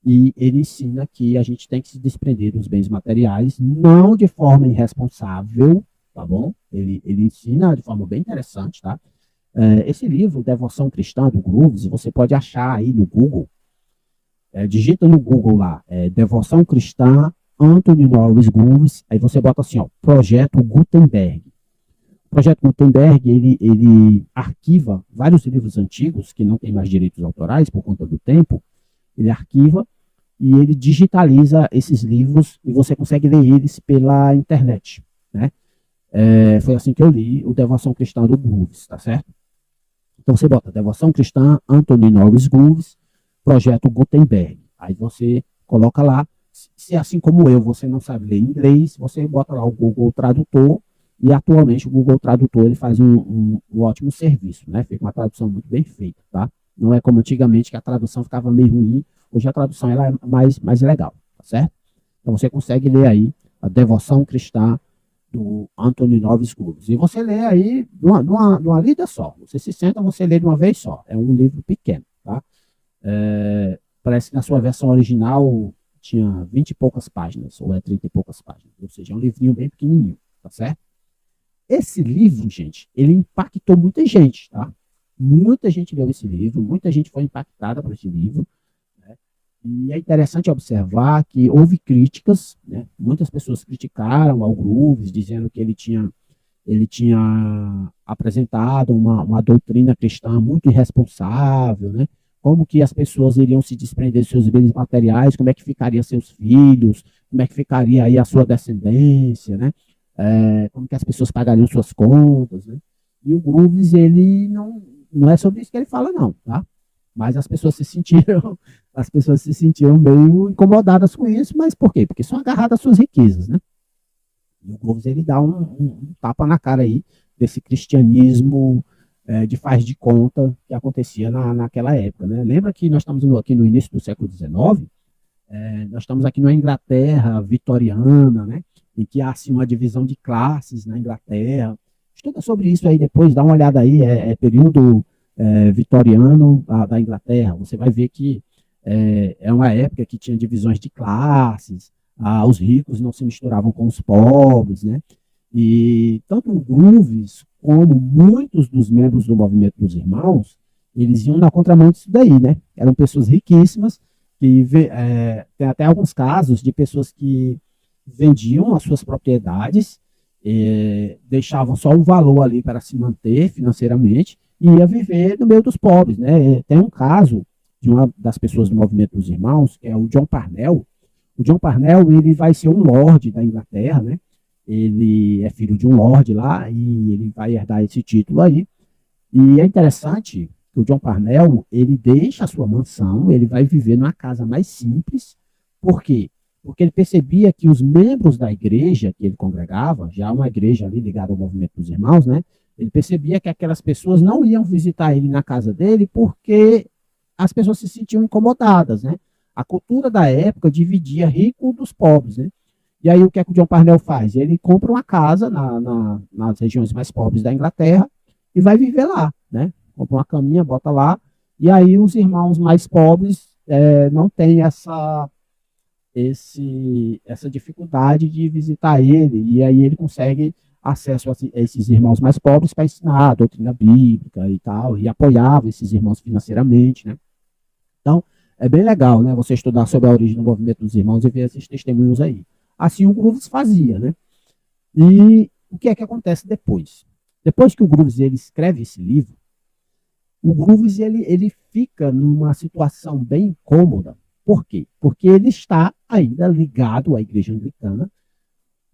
E ele ensina que a gente tem que se desprender dos bens materiais, não de forma irresponsável, tá bom? Ele ensina de forma bem interessante, tá? Esse livro, Devoção Cristã, do Groves, você pode achar aí no Google, digita no Google lá, Devoção Cristã, Anthony Norris Groves, aí você bota assim, ó, Projeto Gutenberg. O Projeto Gutenberg, ele arquiva vários livros antigos, que não tem mais direitos autorais por conta do tempo, ele arquiva e ele digitaliza esses livros e você consegue ler eles pela internet, né? Foi assim que eu li o Devoção Cristã do Groves, tá certo? Então você bota Devoção Cristã, Anthony Norris Groves, Projeto Gutenberg. Aí você coloca lá, se assim como eu, você não sabe ler inglês, você bota lá o Google Tradutor, e atualmente o Google Tradutor ele faz um ótimo serviço, né? Fica uma tradução muito bem feita, tá? Não é como antigamente que a tradução ficava meio ruim, hoje a tradução ela é mais legal, tá certo? Então você consegue ler aí a Devoção Cristã do Anthony Norris Groves. E você lê aí numa lida só. Você se senta, você lê de uma vez só. É um livro pequeno, tá? Parece que na sua versão original tinha 20 e poucas páginas, ou 30 e poucas páginas. Ou seja, é um livrinho bem pequenininho, tá certo? Esse livro, gente, ele impactou muita gente, tá? Muita gente leu esse livro, muita gente foi impactada por esse livro, né? E é interessante observar que houve críticas, né? Muitas pessoas criticaram ao Groves, dizendo que ele tinha apresentado uma doutrina cristã muito irresponsável, né? Como que as pessoas iriam se desprender dos seus bens materiais, como é que ficariam seus filhos, como é que ficaria aí a sua descendência, né? Como que as pessoas pagariam suas contas, né? E o Grooves, ele não é sobre isso que ele fala, não, tá? Mas as pessoas se sentiram meio incomodadas com isso, mas por quê? Porque são agarradas às suas riquezas, né? E o Grooves, ele dá um tapa na cara aí desse cristianismo de faz de conta que acontecia naquela época, né? Lembra que nós estamos aqui no início do século XIX, nós estamos aqui na Inglaterra vitoriana, né? Em que há assim, uma divisão de classes na Inglaterra. Estuda sobre isso aí depois, dá uma olhada aí, período vitoriano da Inglaterra. Você vai ver que é uma época que tinha divisões de classes, os ricos não se misturavam com os pobres, né? E tanto o Grooves como muitos dos membros do movimento dos irmãos, eles iam na contramão disso daí, né? Eram pessoas riquíssimas, que tem até alguns casos de pessoas que vendiam as suas propriedades, deixavam só um valor ali para se manter financeiramente e ia viver no meio dos pobres, né? Tem um caso de uma das pessoas do movimento dos irmãos, que é o John Parnell. O John Parnell, ele vai ser um lorde da Inglaterra, né? Ele é filho de um lorde lá e ele vai herdar esse título aí. E é interessante que o John Parnell, ele deixa a sua mansão, ele vai viver numa casa mais simples. Por quê? Porque ele percebia que os membros da igreja que ele congregava, já uma igreja ali ligada ao movimento dos irmãos, né? Ele percebia que aquelas pessoas não iam visitar ele na casa dele porque as pessoas se sentiam incomodadas, né? A cultura da época dividia rico dos pobres, né? E aí o que é que o John Parnell faz? Ele compra uma casa nas regiões mais pobres da Inglaterra e vai viver lá, né? Compra uma caminha, bota lá, e aí os irmãos mais pobres não têm essa dificuldade de visitar ele, e aí ele consegue acesso a esses irmãos mais pobres para ensinar a doutrina bíblica e tal, e apoiava esses irmãos financeiramente, né? Então, é bem legal, né, você estudar sobre a origem do movimento dos irmãos e ver esses testemunhos aí. Assim o Grooves fazia, né? E o que é que acontece depois? Depois que o Grooves ele escreve esse livro, o Grooves ele fica numa situação bem incômoda. Por quê? Porque ele está ainda ligado à Igreja Anglicana,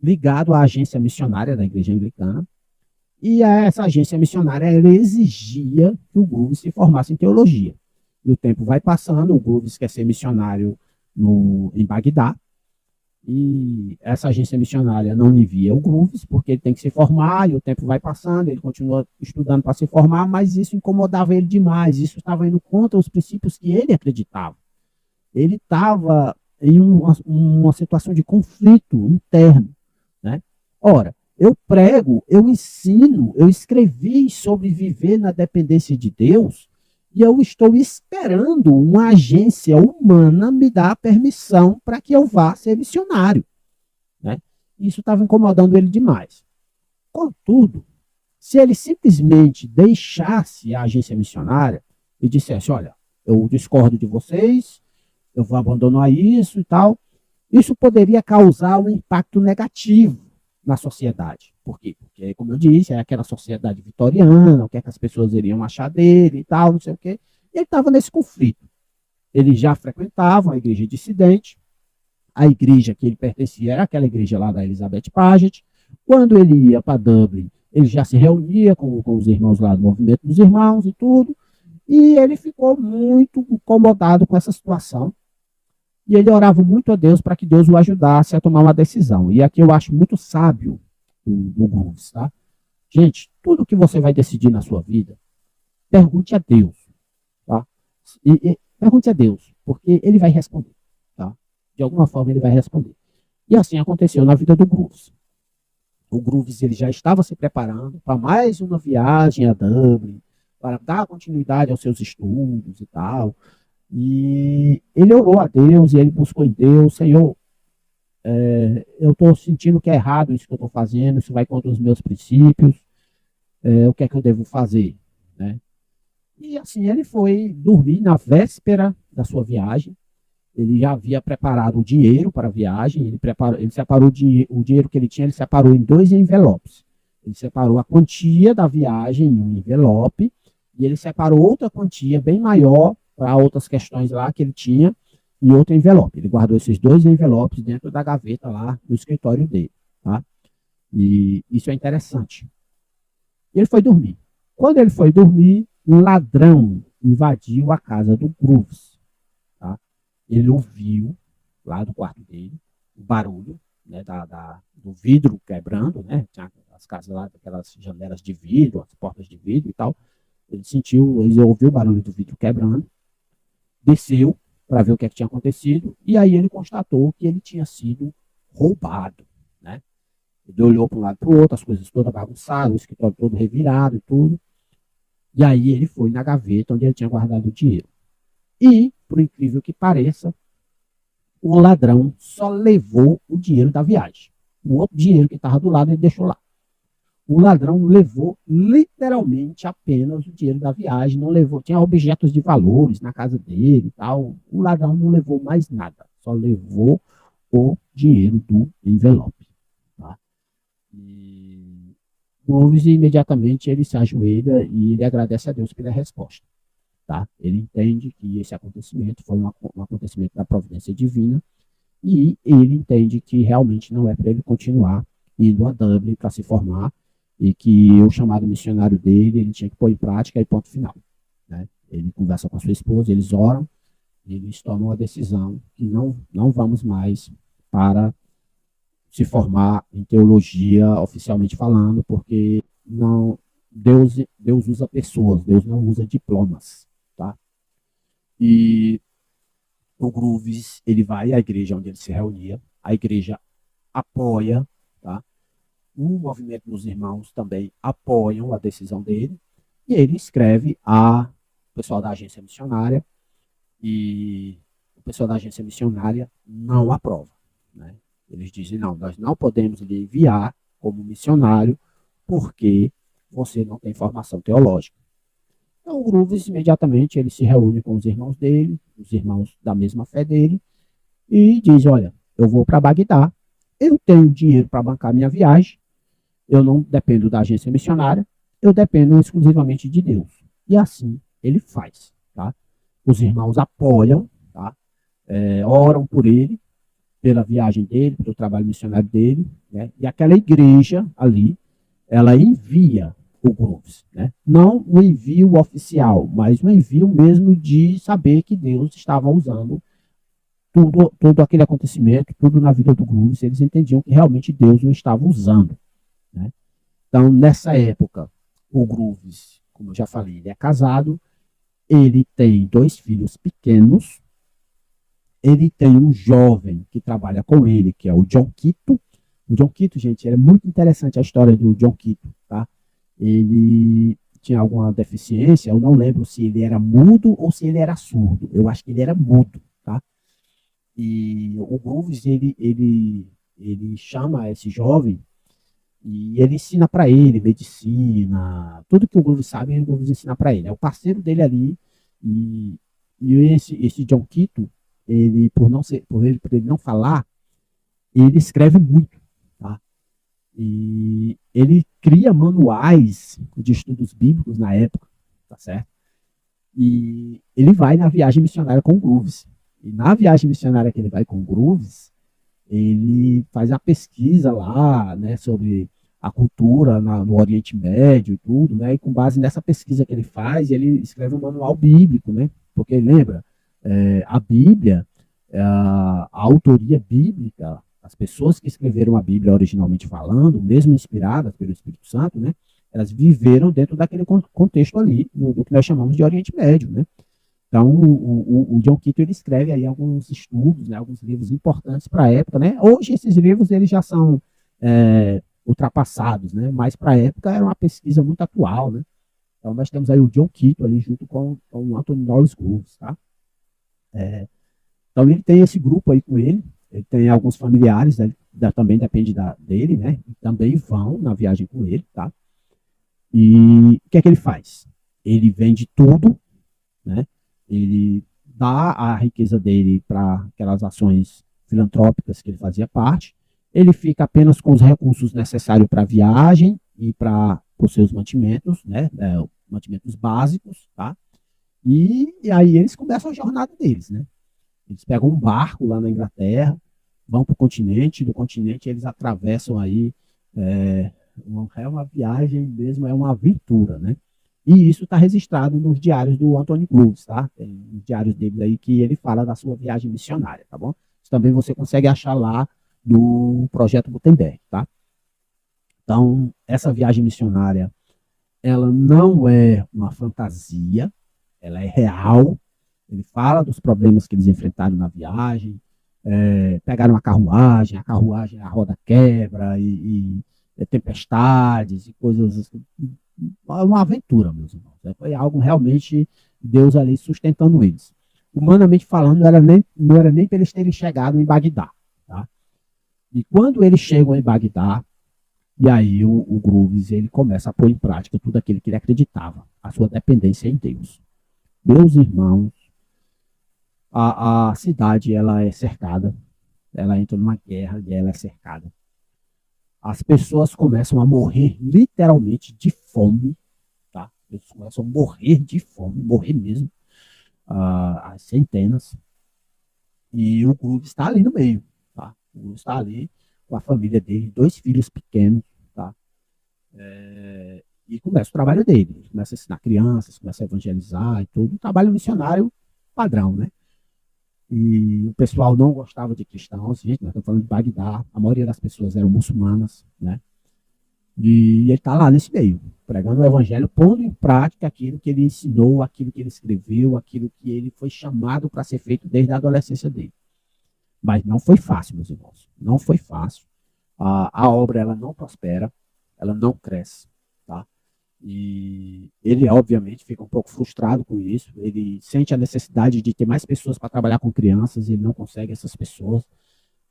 ligado à agência missionária da Igreja Anglicana, e essa agência missionária ela exigia que o Grooves se formasse em teologia. E o tempo vai passando, o Grooves quer ser missionário em Bagdá, e essa agência missionária não envia o Grooves, porque ele tem que se formar, e o tempo vai passando, ele continua estudando para se formar, mas isso incomodava ele demais, isso estava indo contra os princípios que ele acreditava. Ele estava em uma situação de conflito interno, né? Ora, eu prego, eu ensino, eu escrevi sobre viver na dependência de Deus, e eu estou esperando uma agência humana me dar a permissão para que eu vá ser missionário, né? Isso estava incomodando ele demais. Contudo, se ele simplesmente deixasse a agência missionária e dissesse, olha, eu discordo de vocês, eu vou abandonar isso e tal, isso poderia causar um impacto negativo na sociedade. Por quê? Porque, como eu disse, é aquela sociedade vitoriana, o que é que as pessoas iriam achar dele e tal, não sei o quê. E ele estava nesse conflito. Ele já frequentava a igreja dissidente, a igreja que ele pertencia era aquela igreja lá da Elizabeth Paget. Quando ele ia para Dublin, ele já se reunia com os irmãos lá do movimento dos irmãos e tudo, e ele ficou muito incomodado com essa situação. E ele orava muito a Deus para que Deus o ajudasse a tomar uma decisão. E aqui eu acho muito sábio o Grooves, tá? Gente, tudo que você vai decidir na sua vida, pergunte a Deus, tá? E pergunte a Deus, porque ele vai responder, tá? De alguma forma ele vai responder. E assim aconteceu na vida do Grooves. O Grooves ele já estava se preparando para mais uma viagem a Dublin, para dar continuidade aos seus estudos e tal. E ele orou a Deus e ele buscou em Deus, Senhor, eu estou sentindo que é errado isso que eu estou fazendo, isso vai contra os meus princípios, o que é que eu devo fazer? Né? E assim ele foi dormir na véspera da sua viagem. Ele já havia preparado o dinheiro para a viagem, ele separou o dinheiro que ele tinha, ele separou em 2 envelopes. Ele separou a quantia da viagem em um envelope e ele separou outra quantia bem maior para outras questões lá que ele tinha em outro envelope. Ele guardou esses 2 envelopes dentro da gaveta lá do escritório dele, tá? E isso é interessante. Ele foi dormir. Quando ele foi dormir, um ladrão invadiu a casa do Grooves. Tá? Ele ouviu, lá do quarto dele, o barulho, né, do vidro quebrando, né? Tinha as casas lá, aquelas janelas de vidro, as portas de vidro e tal. Ele ouviu o barulho do vidro quebrando, desceu para ver o que, é que tinha acontecido, e aí ele constatou que ele tinha sido roubado, né? Ele olhou para um lado e para o outro, as coisas todas bagunçadas, o escritório todo revirado e tudo. E aí ele foi na gaveta onde ele tinha guardado o dinheiro. E, por incrível que pareça, o ladrão só levou o dinheiro da viagem. O outro dinheiro que estava do lado ele deixou lá. O ladrão levou literalmente apenas o dinheiro da viagem, não levou, tinha objetos de valores na casa dele e tal. O ladrão não levou mais nada, só levou o dinheiro do envelope. Tá? E Grooves imediatamente ele se ajoelha e ele agradece a Deus pela resposta. Tá? Ele entende que esse acontecimento foi um acontecimento da providência divina e ele entende que realmente não é para ele continuar indo a Dublin para se formar e que o chamado missionário dele ele tinha que pôr em prática e ponto final. Né? Ele conversa com a sua esposa, eles oram, eles tomam a decisão que não vamos mais para se formar em teologia oficialmente falando, porque não Deus usa pessoas, Deus não usa diplomas. Tá? E o Grooves, ele vai à igreja onde ele se reunia, a igreja apoia, tá? O movimento dos irmãos também apoiam a decisão dele, e ele escreve a pessoal da agência missionária, e o pessoal da agência missionária não aprova. Né? Eles dizem, não, nós não podemos lhe enviar como missionário, porque você não tem formação teológica. Então o Grooves imediatamente ele se reúne com os irmãos dele, os irmãos da mesma fé dele, e diz, olha, eu vou para Bagdá, eu tenho dinheiro para bancar minha viagem, eu não dependo da agência missionária, eu dependo exclusivamente de Deus. E assim ele faz. Tá? Os irmãos apoiam, tá? Oram por ele, pela viagem dele, pelo trabalho missionário dele, né? E aquela igreja ali, ela envia o Grooves. Né? Não um envio oficial, mas um envio mesmo de saber que Deus estava usando todo aquele acontecimento, tudo na vida do Grooves, eles entendiam que realmente Deus o estava usando. Né? Então, nessa época, o Grooves, como eu já falei, ele é casado, ele tem 2 filhos pequenos, ele tem um jovem que trabalha com ele, que é o John Quito. O John Quito, gente, é muito interessante a história do John Quito, tá? Ele tinha alguma deficiência, eu não lembro se ele era mudo ou se ele era surdo. Eu acho que ele era mudo, tá? E o Grooves, ele chama esse jovem e ele ensina para ele medicina, tudo que o Grooves sabe, o Grooves ensina para ele. É o parceiro dele ali. E esse John Quito, ele por ele não falar, ele escreve muito, tá? E ele cria manuais de estudos bíblicos na época, tá certo? E ele vai na viagem missionária com o Grooves. E na viagem missionária que ele vai com o Grooves, ele faz a pesquisa lá, né, sobre a cultura no Oriente Médio e tudo, né, e com base nessa pesquisa que ele faz, ele escreve um manual bíblico, né, porque lembra, a Bíblia, a autoria bíblica, as pessoas que escreveram a Bíblia originalmente falando, mesmo inspiradas pelo Espírito Santo, né, elas viveram dentro daquele contexto ali, do que nós chamamos de Oriente Médio, né. Então, o John Quito ele escreve aí alguns estudos, né, alguns livros importantes para a época. Né? Hoje, esses livros eles já são ultrapassados, né? Mas para a época era uma pesquisa muito atual, né? Então nós temos aí o John Keaton ali junto com o Anthony Norris Groves, tá? Então ele tem esse grupo aí com ele tem alguns familiares, né? Também depende dele, né? E também vão na viagem com ele, tá? E o que é que ele faz? Ele vende tudo, né? Ele dá a riqueza dele para aquelas ações filantrópicas que ele fazia parte. Ele fica apenas com os recursos necessários para a viagem e para os seus mantimentos, né? Mantimentos básicos, tá? E aí eles começam a jornada deles, né? Eles pegam um barco lá na Inglaterra, vão para o continente, do continente eles atravessam aí, é uma viagem mesmo, é uma aventura, né? E isso está registrado nos diários do Anthony Groves, tá? Tem os diários dele aí que ele fala da sua viagem missionária, tá bom? Isso também você consegue achar lá no Projeto Gutenberg, tá? Então, essa viagem missionária, ela não é uma fantasia, ela é real. Ele fala dos problemas que eles enfrentaram na viagem, pegaram a carruagem, a roda quebra, tempestades e coisas assim. Uma aventura, meus irmãos. Foi algo realmente Deus ali sustentando eles. Humanamente falando, não era nem para eles terem chegado em Bagdá. Tá? E quando eles chegam em Bagdá, e aí o Grooves ele começa a pôr em prática tudo aquilo que ele acreditava, a sua dependência em Deus. Meus irmãos, a cidade ela é cercada, ela entra numa guerra e ela é cercada. As pessoas começam a morrer literalmente de fome, tá? Eles começam a morrer de fome, morrer mesmo, as centenas. E o Groove está ali no meio, tá? O Groove está ali com a família dele, 2 filhos pequenos, tá? E começa o trabalho dele. Ele começa a ensinar crianças, começa a evangelizar e tudo. Um trabalho missionário padrão, né? E o pessoal não gostava de cristãos, gente, nós estamos falando de Bagdá, a maioria das pessoas eram muçulmanas, né? E ele está lá nesse meio, pregando o evangelho, pondo em prática aquilo que ele ensinou, aquilo que ele escreveu, aquilo que ele foi chamado para ser feito desde a adolescência dele. Mas não foi fácil, meus irmãos, não foi fácil. A obra ela não prospera, ela não cresce, tá? E ele, obviamente, fica um pouco frustrado com isso. Ele sente a necessidade de ter mais pessoas para trabalhar com crianças, e ele não consegue essas pessoas.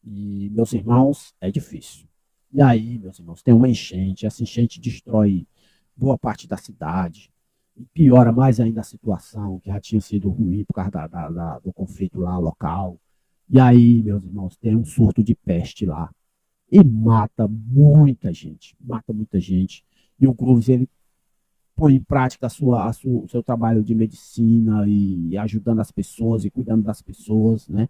E, meus irmãos, é difícil. E aí, meus irmãos, tem uma enchente. Essa enchente destrói boa parte da cidade. E piora mais ainda a situação, que já tinha sido ruim por causa do conflito lá local. E aí, meus irmãos, tem um surto de peste lá. E mata muita gente. Mata muita gente. E o Grooves, ele põe em prática o seu trabalho de medicina e ajudando as pessoas e cuidando das pessoas, né?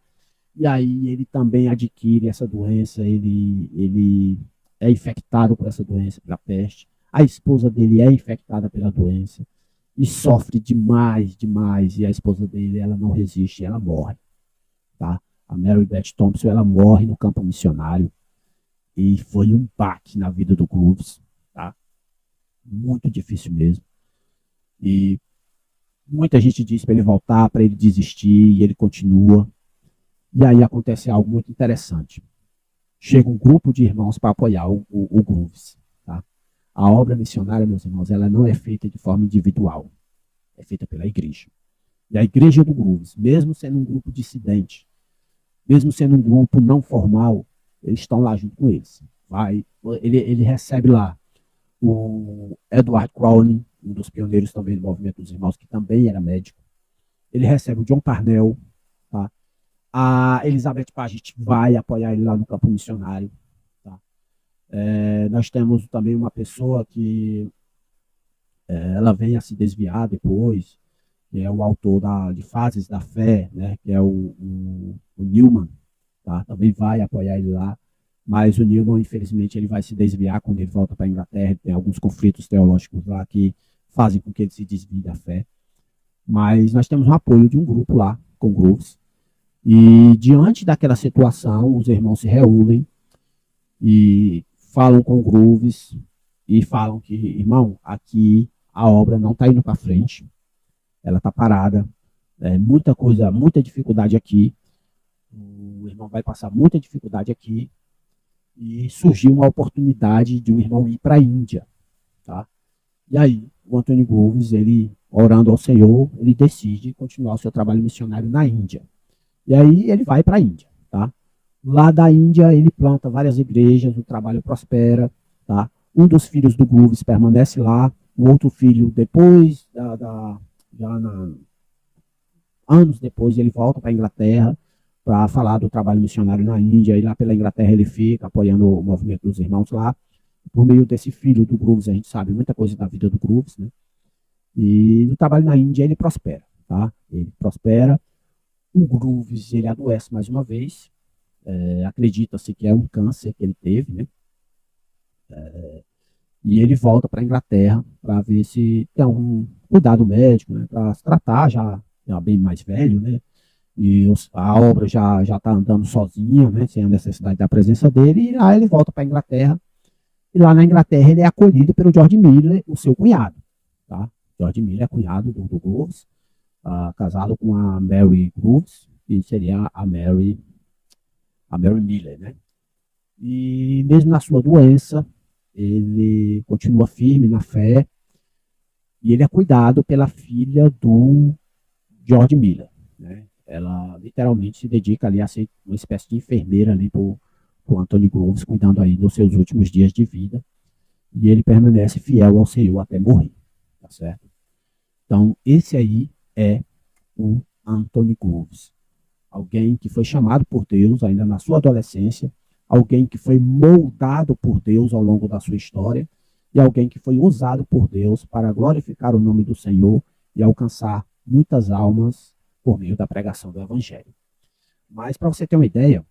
E aí ele também adquire essa doença, ele é infectado por essa doença, pela peste. A esposa dele é infectada pela doença e sofre demais, demais. E a esposa dele, ela não resiste, ela morre, tá? A Mary Beth Thompson, ela morre no campo missionário e foi um baque na vida do Grooves, tá? Muito difícil mesmo. E muita gente diz para ele voltar, para ele desistir, e ele continua. E aí acontece algo muito interessante. Chega um grupo de irmãos para apoiar o Grooves. Tá? A obra missionária, meus irmãos, ela não é feita de forma individual. É feita pela igreja. E a igreja do Grooves, mesmo sendo um grupo dissidente, mesmo sendo um grupo não formal, eles estão lá junto com eles. Ele recebe lá o Edward Crowley, um dos pioneiros também do movimento dos irmãos, que também era médico. Ele recebe o John Parnell, tá? A Elizabeth Paget vai apoiar ele lá no campo missionário. Tá? Nós temos também uma pessoa que ela vem a se desviar depois, que é o autor de Fases da Fé, né? Que é o Newman. Tá? Também vai apoiar ele lá. Mas o Newman, infelizmente, ele vai se desviar quando ele volta para a Inglaterra. Tem alguns conflitos teológicos lá que fazem com que ele se desvie da fé. Mas nós temos o apoio de um grupo lá, com Grooves. E diante daquela situação, os irmãos se reúnem e falam com Grooves e falam que, irmão, aqui a obra não está indo para frente, ela está parada, muita coisa, muita dificuldade aqui, o irmão vai passar muita dificuldade aqui, e surgiu uma oportunidade de um irmão ir para a Índia, tá? E aí, o Anthony Grooves, ele, orando ao Senhor, ele decide continuar o seu trabalho missionário na Índia. E aí, ele vai para a Índia, tá? Lá da Índia, ele planta várias igrejas, o trabalho prospera, tá? Um dos filhos do Grooves permanece lá, o outro filho, depois, anos depois, ele volta para a Inglaterra para falar do trabalho missionário na Índia, e lá pela Inglaterra ele fica apoiando o movimento dos irmãos lá. Por meio desse filho do Grooves, a gente sabe muita coisa da vida do Grooves, né? E o trabalho na Índia, ele prospera, tá? Ele prospera. O Grooves, ele adoece mais uma vez, acredita-se que é um câncer que ele teve, né? E ele volta para a Inglaterra para ver se tem um cuidado médico, né? Para se tratar, já bem mais velho, né? E a obra já está andando sozinha, né? Sem a necessidade da presença dele. E lá ele volta para a Inglaterra. E lá na Inglaterra ele é acolhido pelo George Miller, o seu cunhado, tá? George Miller é cunhado do Grooves, casado com a Mary Grooves, que seria a Mary Miller, né? E mesmo na sua doença, ele continua firme na fé e ele é cuidado pela filha do George Miller, né? Ela literalmente se dedica ali a ser uma espécie de enfermeira ali pro Anthony Grooves, cuidando aí dos seus últimos dias de vida, e ele permanece fiel ao Senhor até morrer, tá certo? Então, esse aí é o Anthony Grooves, alguém que foi chamado por Deus ainda na sua adolescência, alguém que foi moldado por Deus ao longo da sua história, e alguém que foi usado por Deus para glorificar o nome do Senhor e alcançar muitas almas por meio da pregação do Evangelho. Mas, para você ter uma ideia,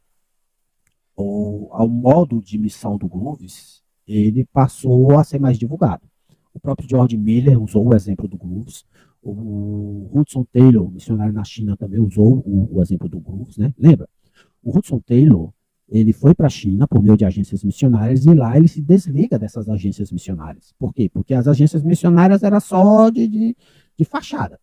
ao modo de missão do Grooves, ele passou a ser mais divulgado. O próprio George Miller usou o exemplo do Grooves, o Hudson Taylor, missionário na China, também usou o exemplo do Grooves, né? Lembra? O Hudson Taylor, ele foi para a China por meio de agências missionárias e lá ele se desliga dessas agências missionárias. Por quê? Porque as agências missionárias eram só de fachada.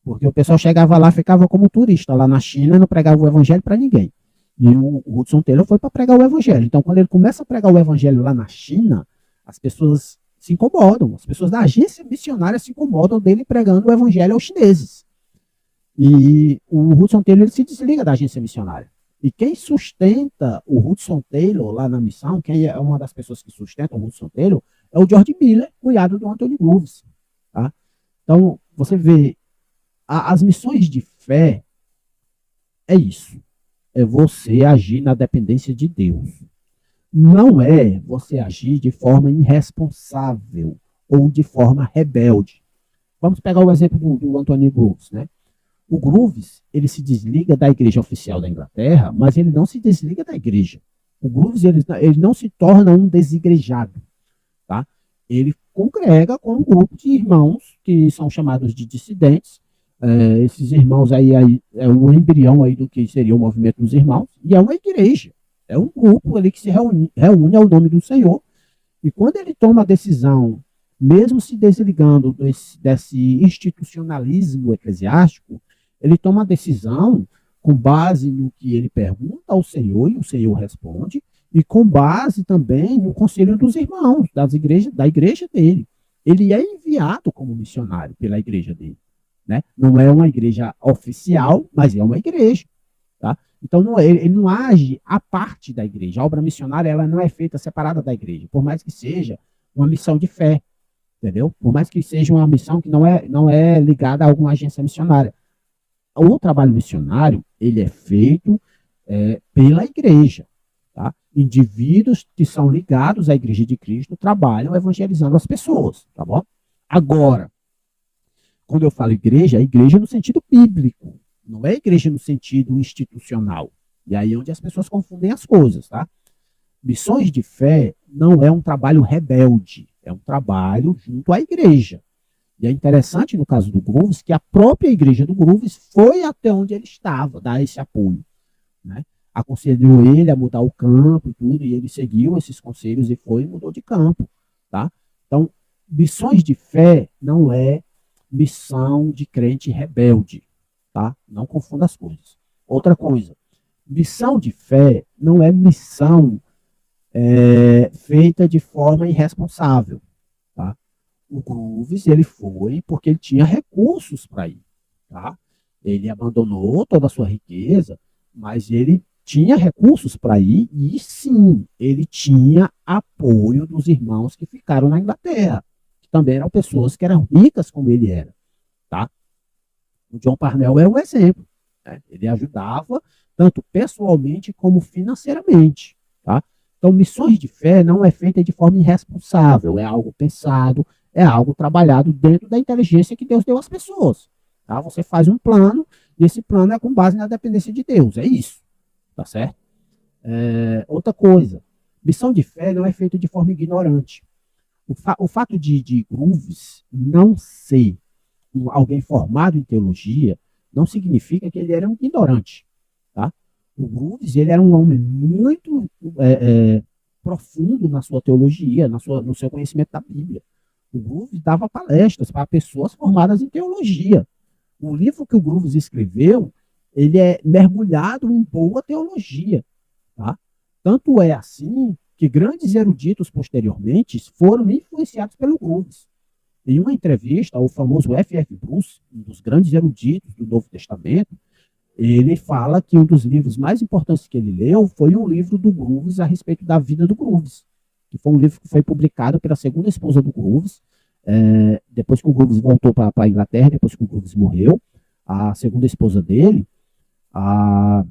Porque o pessoal chegava lá, ficava como turista lá na China e não pregava o evangelho para ninguém. E o Hudson Taylor foi para pregar o evangelho. Então, quando ele começa a pregar o evangelho lá na China, as pessoas se incomodam. As pessoas da agência missionária se incomodam dele pregando o evangelho aos chineses. E o Hudson Taylor ele se desliga da agência missionária. E quem sustenta o Hudson Taylor lá na missão, quem é uma das pessoas que sustenta o Hudson Taylor, é o George Miller, cunhado do Anthony Grooves. Tá? Então, você vê, as missões de fé é isso. É você agir na dependência de Deus. Não é você agir de forma irresponsável ou de forma rebelde. Vamos pegar o exemplo do Anthony Grooves, né? O Grooves, ele se desliga da igreja oficial da Inglaterra, mas ele não se desliga da igreja. O Grooves, ele não se torna um desigrejado, tá? Ele congrega com um grupo de irmãos que são chamados de dissidentes. Esses irmãos aí é o embrião aí do que seria o movimento dos irmãos, e é uma igreja. É um grupo ali que se reúne ao nome do Senhor. E quando ele toma a decisão, mesmo se desligando desse institucionalismo eclesiástico, ele toma a decisão com base no que ele pergunta ao Senhor, e o Senhor responde, e com base também no conselho dos irmãos, da igreja dele. Ele é enviado como missionário pela igreja dele. Né? Não é uma igreja oficial, mas é uma igreja. Tá? Então, ele não age à parte da igreja. A obra missionária ela não é feita separada da igreja, por mais que seja uma missão de fé. Entendeu? Por mais que seja uma missão que não é ligada a alguma agência missionária. O trabalho missionário, ele é feito pela igreja. Tá? Indivíduos que são ligados à igreja de Cristo trabalham evangelizando as pessoas. Tá bom? Agora, quando eu falo igreja, é igreja no sentido bíblico. Não é igreja no sentido institucional. E aí é onde as pessoas confundem as coisas. Tá? Missões de fé não é um trabalho rebelde. É um trabalho junto à igreja. E é interessante no caso do Grooves que a própria igreja do Grooves foi até onde ele estava, dar esse apoio. Né? Aconselhou ele a mudar o campo e tudo, e ele seguiu esses conselhos e foi e mudou de campo. Tá? Então, missões de fé não é missão de crente rebelde. Tá? Não confunda as coisas. Outra coisa, missão de fé não é missão feita de forma irresponsável. Tá? O Grooves, ele foi porque ele tinha recursos para ir. Tá? Ele abandonou toda a sua riqueza, mas ele tinha recursos para ir e sim, ele tinha apoio dos irmãos que ficaram na Inglaterra, que também eram pessoas que eram ricas como ele era. Tá? O John Parnell é um exemplo. Né? Ele ajudava tanto pessoalmente como financeiramente. Tá? Então, missões de fé não é feita de forma irresponsável, é algo pensado, é algo trabalhado dentro da inteligência que Deus deu às pessoas. Tá? Você faz um plano, e esse plano é com base na dependência de Deus, é isso. Tá certo? Outra coisa, missão de fé não é feita de forma ignorante. O fato de Grooves não ser alguém formado em teologia não significa que ele era um ignorante. Tá? O Grooves, ele era um homem muito profundo na sua teologia, no seu conhecimento da Bíblia. O Grooves dava palestras para pessoas formadas em teologia. O livro que o Grooves escreveu, ele é mergulhado em boa teologia. Tá? Tanto é assim que grandes eruditos posteriormente foram influenciados pelo Grooves. Em uma entrevista ao famoso F.F. Bruce, um dos grandes eruditos do Novo Testamento, ele fala que um dos livros mais importantes que ele leu foi um livro do Grooves a respeito da vida do Grooves, que foi um livro que foi publicado pela segunda esposa do Grooves, depois que o Grooves voltou para a Inglaterra, depois que o Grooves morreu, a segunda esposa dele,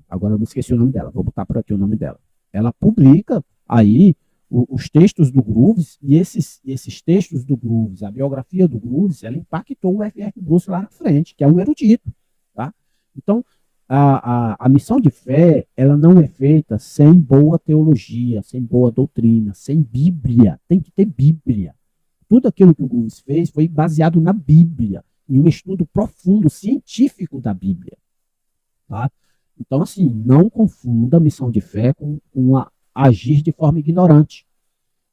agora eu me esqueci o nome dela, vou botar por aqui o nome dela. Ela publica aí os textos do Grooves, e esses textos do Grooves, a biografia do Grooves, ela impactou o F.F. Bruce lá na frente, que é um erudito. Tá? Então, a missão de fé, ela não é feita sem boa teologia, sem boa doutrina, sem Bíblia. Tem que ter Bíblia. Tudo aquilo que o Grooves fez foi baseado na Bíblia, em um estudo profundo, científico da Bíblia. Tá? Então, assim, não confunda a missão de fé com agir de forma ignorante.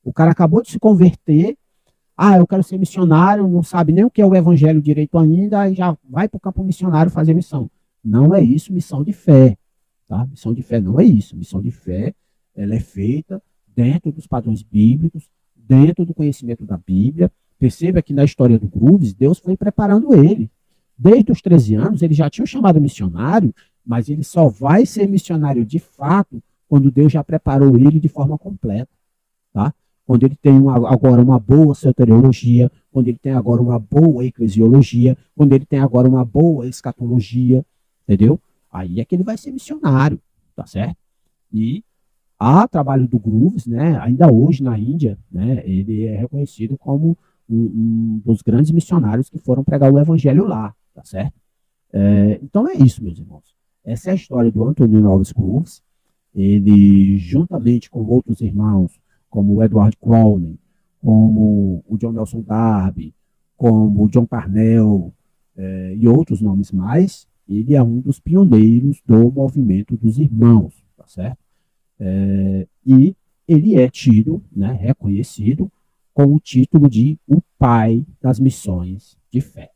O cara acabou de se converter, eu quero ser missionário, não sabe nem o que é o evangelho direito ainda, e já vai para o campo missionário fazer missão. Não é isso missão de fé. Tá? Missão de fé não é isso. Missão de fé, ela é feita dentro dos padrões bíblicos, dentro do conhecimento da Bíblia. Perceba que na história do Grooves, Deus foi preparando ele. Desde os 13 anos, ele já tinha chamado missionário, mas ele só vai ser missionário de fato quando Deus já preparou ele de forma completa. Tá? Quando ele tem agora uma boa soteriologia, quando ele tem agora uma boa eclesiologia, quando ele tem agora uma boa escatologia, entendeu? Aí é que ele vai ser missionário, tá certo? E há trabalho do Grooves, né? Ainda hoje na Índia, né? Ele é reconhecido como um dos grandes missionários que foram pregar o evangelho lá, tá certo? Então é isso, meus irmãos. Essa é a história do Anthony Norris Grooves. Ele, juntamente com outros irmãos, como o Edward Crowley, como o John Nelson Darby, como o John Parnell e outros nomes mais, ele é um dos pioneiros do movimento dos irmãos, tá certo? E ele é tido, né, reconhecido, com o título de o pai das missões de fé.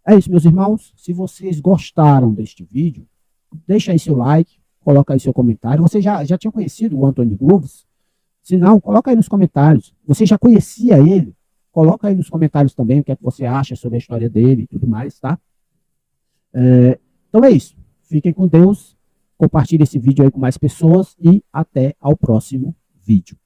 É isso, meus irmãos. Se vocês gostaram deste vídeo, deixa aí seu like, coloca aí seu comentário. Você já tinha conhecido o Anthony Grooves? Se não, coloca aí nos comentários. Você já conhecia ele? Coloca aí nos comentários também o que é que você acha sobre a história dele e tudo mais, tá? Então é isso. Fiquem com Deus. Compartilhe esse vídeo aí com mais pessoas e até ao próximo vídeo.